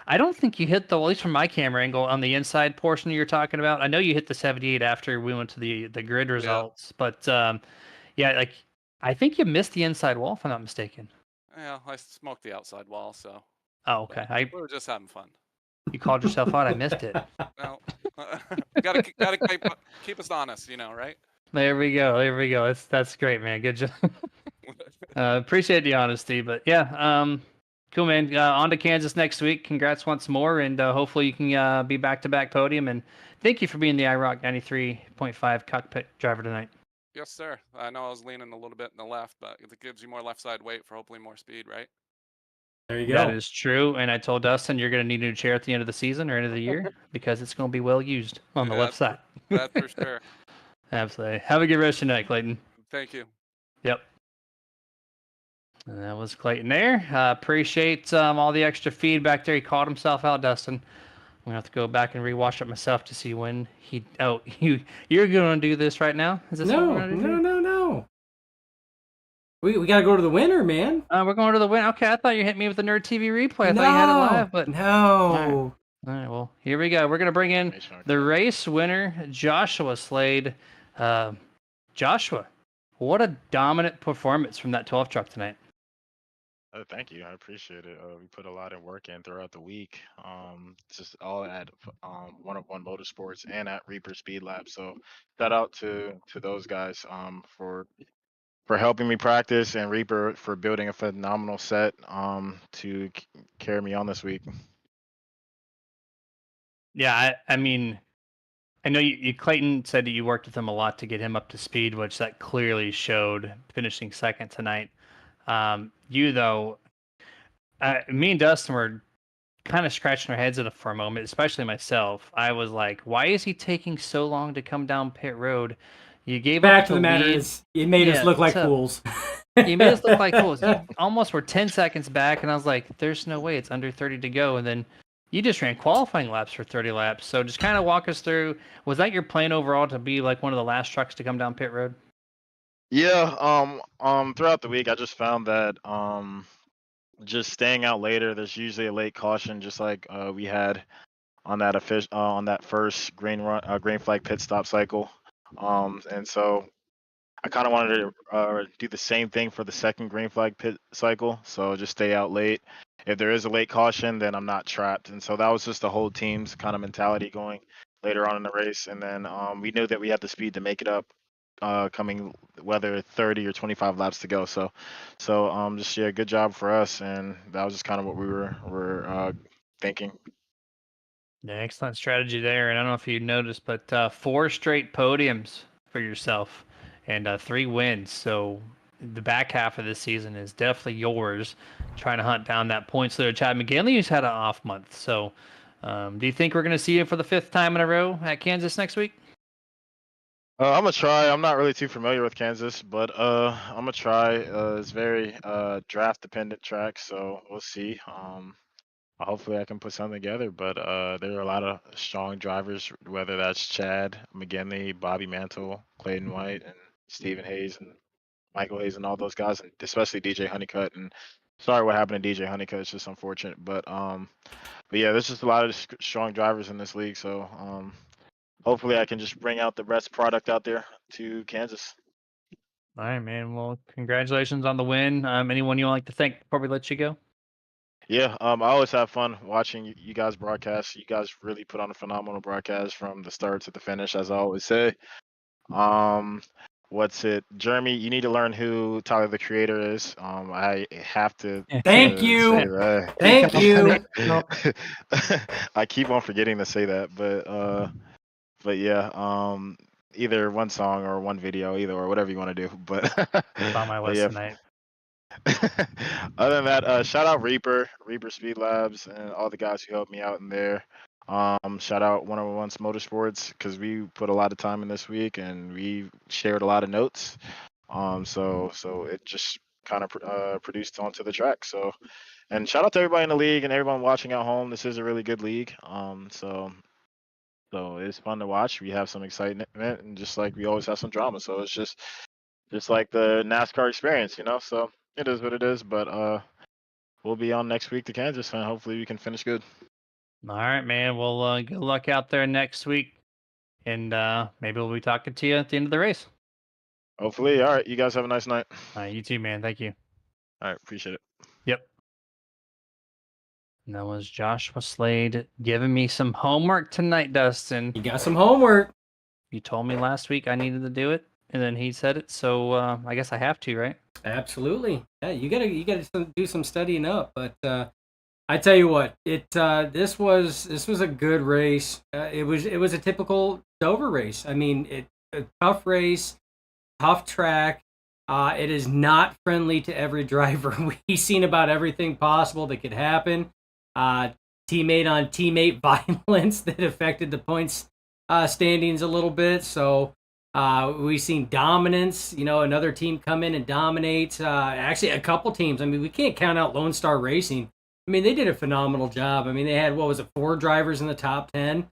I don't think you hit the, at least from my camera angle, on the inside portion you're talking about. I know you hit the 78 after we went to the grid results, but yeah, like I think you missed the inside wall if I'm not mistaken. Yeah, I smoked the outside wall, so. Oh, okay. We were just having fun. You called yourself out. I missed it. Well, gotta keep us honest, right? There we go. There we go. That's great, man. Good job. Appreciate the honesty, but yeah, cool, man. On to Kansas next week. Congrats once more, and hopefully you can be back-to-back podium. And thank you for being the IROC 93.5 cockpit driver tonight. Yes, sir. I know I was leaning a little bit in the left, but it gives you more left side weight for hopefully more speed, right? There you go. That is true, and I told Dustin you're going to need a new chair at the end of the season or end of the year because it's going to be well used on the left side. That's for sure. Absolutely. Have a good rest of your night, Clayton. Thank you. Yep. And that was Clayton there. Appreciate all the extra feedback there. He called himself out, Dustin. I'm gonna have to go back and rewatch it myself to see when he. Oh, you're gonna do this right now? Is this what we're gonna do? No. We gotta go to the winner, man. We're going to the win. Okay, I thought you hit me with the Nerd TV replay. I thought you had it live, but no. All right, well, here we go. We're gonna bring in the race winner, Joshua Slade. Joshua, what a dominant performance from that 12 truck tonight. Oh, thank you. I appreciate it. We put a lot of work in throughout the week. Just all at 1-of-1 Motorsports and at Reaper Speed Lab. So shout out to those guys for helping me practice, and Reaper for building a phenomenal set to carry me on this week. Yeah, I mean, I know you Clayton said that you worked with him a lot to get him up to speed, which that clearly showed, finishing second tonight. You though, me and Dustin were kind of scratching our heads for a moment, especially myself. I was like, why is he taking so long to come down pit road? You gave Back up to the matter lead. is, it made us look like fools. You made us look like fools. You almost were 10 seconds back, and I was like, there's no way, it's under 30 to go. And then you just ran qualifying laps for 30 laps. So just kind of walk us through, was that your plan overall, to be like one of the last trucks to come down pit road? Yeah, throughout the week I just found that just staying out later, there's usually a late caution, just like we had on that first green flag pit stop cycle. And so I kind of wanted to do the same thing for the second green flag pit cycle. So just stay out late. If there is a late caution, then I'm not trapped. And so that was just the whole team's kind of mentality going later on in the race. And then we knew that we had the speed to make it up, coming whether 30 or 25 laps to go. So just good job for us. And that was just kind of what we were thinking. Yeah, excellent strategy there. And I don't know if you noticed, but 4 straight podiums for yourself and 3 wins. So the back half of this season is definitely yours, trying to hunt down that points leader. Chad McGinley, who's had an off month. So do you think we're going to see him for the 5th time in a row at Kansas next week? I'm gonna try. I'm not really too familiar with Kansas, but I'm gonna try. It's very draft dependent track, so we'll see. hopefully I can put something together. But there are a lot of strong drivers, whether that's Chad McGinley, Bobby Mantle, Clayton White, and Stephen Hayes, and Michael Hayes, and all those guys, and especially DJ Honeycutt. And sorry what happened to DJ Honeycutt. It's just unfortunate. But yeah, there's just a lot of strong drivers in this league. So hopefully I can just bring out the best product out there to Kansas. All right, man. Well, congratulations on the win. Anyone you would like to thank before we let you go? Yeah, I always have fun watching you guys broadcast. You guys really put on a phenomenal broadcast from the start to the finish, as I always say. Um, what's it, Jeremy? You need to learn who Tyler the Creator is. I have to Thank say you. that. Thank you. I keep on forgetting to say that, but yeah, either one song or one video, either or whatever you want to do. But It's on my but list yeah, tonight. other than that, shout out Reaper Speed Labs, and all the guys who helped me out in there. Shout out 101 Motorsports because we put a lot of time in this week and we shared a lot of notes. So it just kind of produced onto the track. So, and shout out to everybody in the league and everyone watching at home. This is a really good league. So it's fun to watch. We have some excitement, and just like we always have some drama. So it's just like the NASCAR experience, you know. So it is what it is. But we'll be on next week to Kansas, and hopefully we can finish good. All right, man. Well, good luck out there next week, and maybe we'll be talking to you at the end of the race. Hopefully. All right. You guys have a nice night. All right, you too, man. Thank you. All right. Appreciate it. Yep. And that was Joshua Slade giving me some homework tonight, Dustin. You got some homework. You told me last week I needed to do it, and then he said it, so I guess I have to, right? Absolutely. Yeah, you gotta do some studying up. But I tell you what, this was a good race. It was a typical Dover race. I mean, a tough race, tough track. It is not friendly to every driver. We've seen about everything possible that could happen. Teammate on teammate violence that affected the points standings a little bit. So we've seen dominance. You know, another team come in and dominate. Actually, a couple teams. I mean, we can't count out Lone Star Racing. I mean, they did a phenomenal job. I mean, they had, what was it, 4 drivers in the top 10.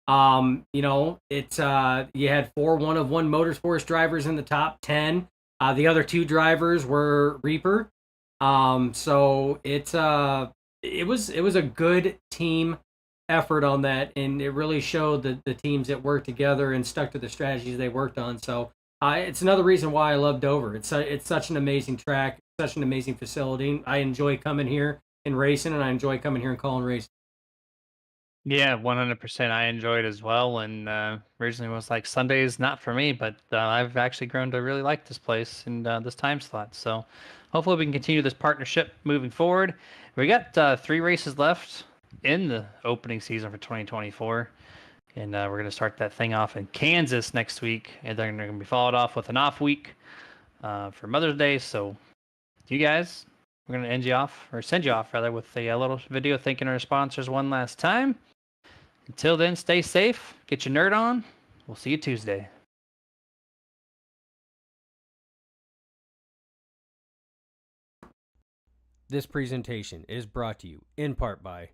You know, you had 4 one-of-one Motorsports drivers in the top 10. The other 2 drivers were Reaper. So it was a good team effort on that, and it really showed the teams that worked together and stuck to the strategies they worked on. So it's another reason why I love Dover. It's such an amazing track, such an amazing facility. I enjoy coming here and racing, and I enjoy coming here and calling races. Yeah, 100%. I enjoyed as well, and originally was like Sunday's not for me, but I've actually grown to really like this place and this time slot. So hopefully we can continue this partnership moving forward. We got 3 races left in the opening season for 2024, and we're going to start that thing off in Kansas next week, and then they're going to be followed off with an off week for Mother's Day. So you guys, we're going to send you off rather, with a little video thanking our sponsors one last time. Until then, stay safe, get your nerd on. We'll see you Tuesday. This presentation is brought to you in part by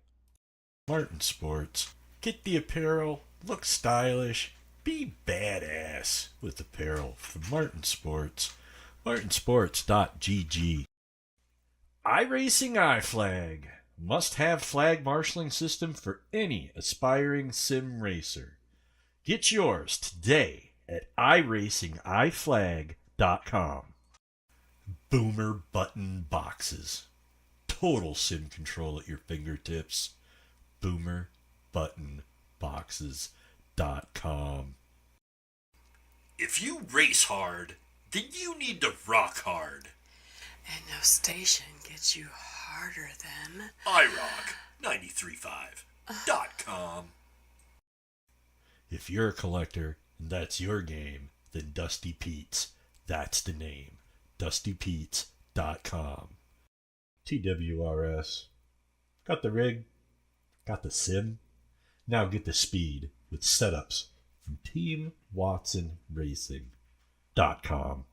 Martin Sports. Get the apparel, look stylish, be badass with apparel from Martin Sports. martinsports.gg. iRacing iFlag. Must-have flag marshaling system for any aspiring sim racer. Get yours today at iracingiflag.com. Boomer button boxes. Total sim control at your fingertips. boomerbuttonboxes.com. If you race hard, then you need to rock hard. And no station gets you harder than iRock935.com. If you're a collector and that's your game, then Dusty Pete's, that's the name. DustyPete's.com. TWRS. Got the rig? Got the sim? Now get the speed with setups from TeamWatsonRacing.com.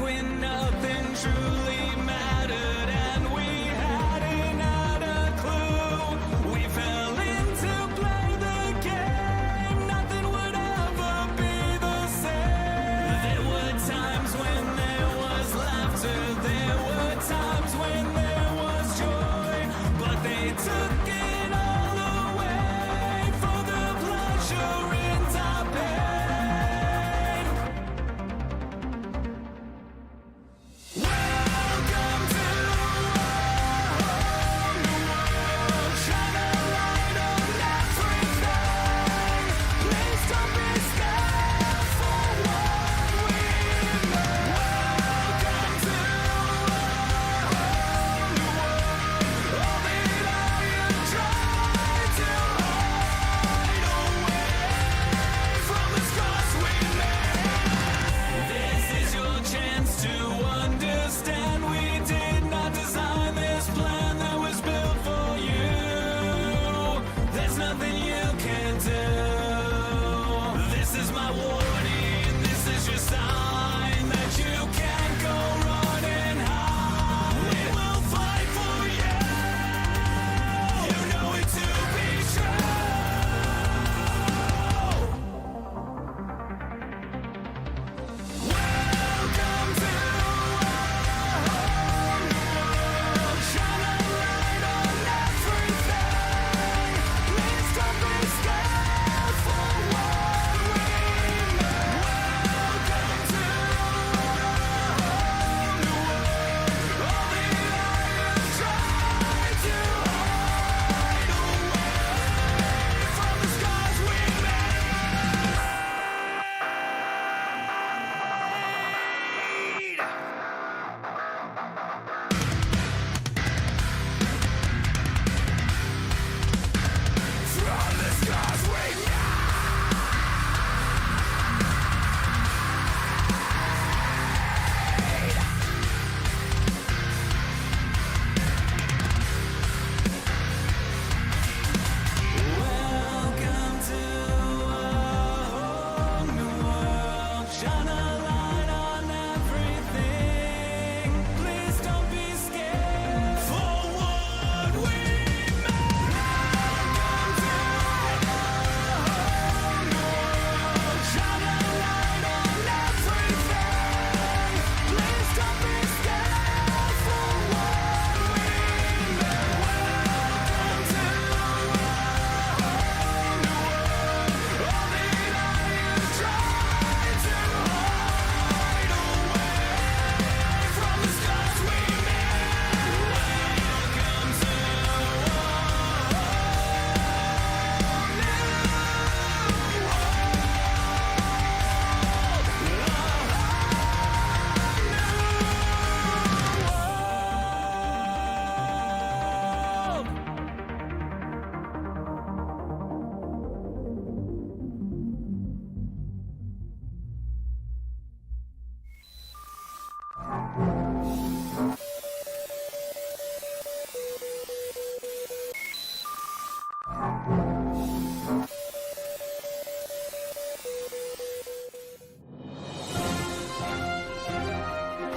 when nothing truly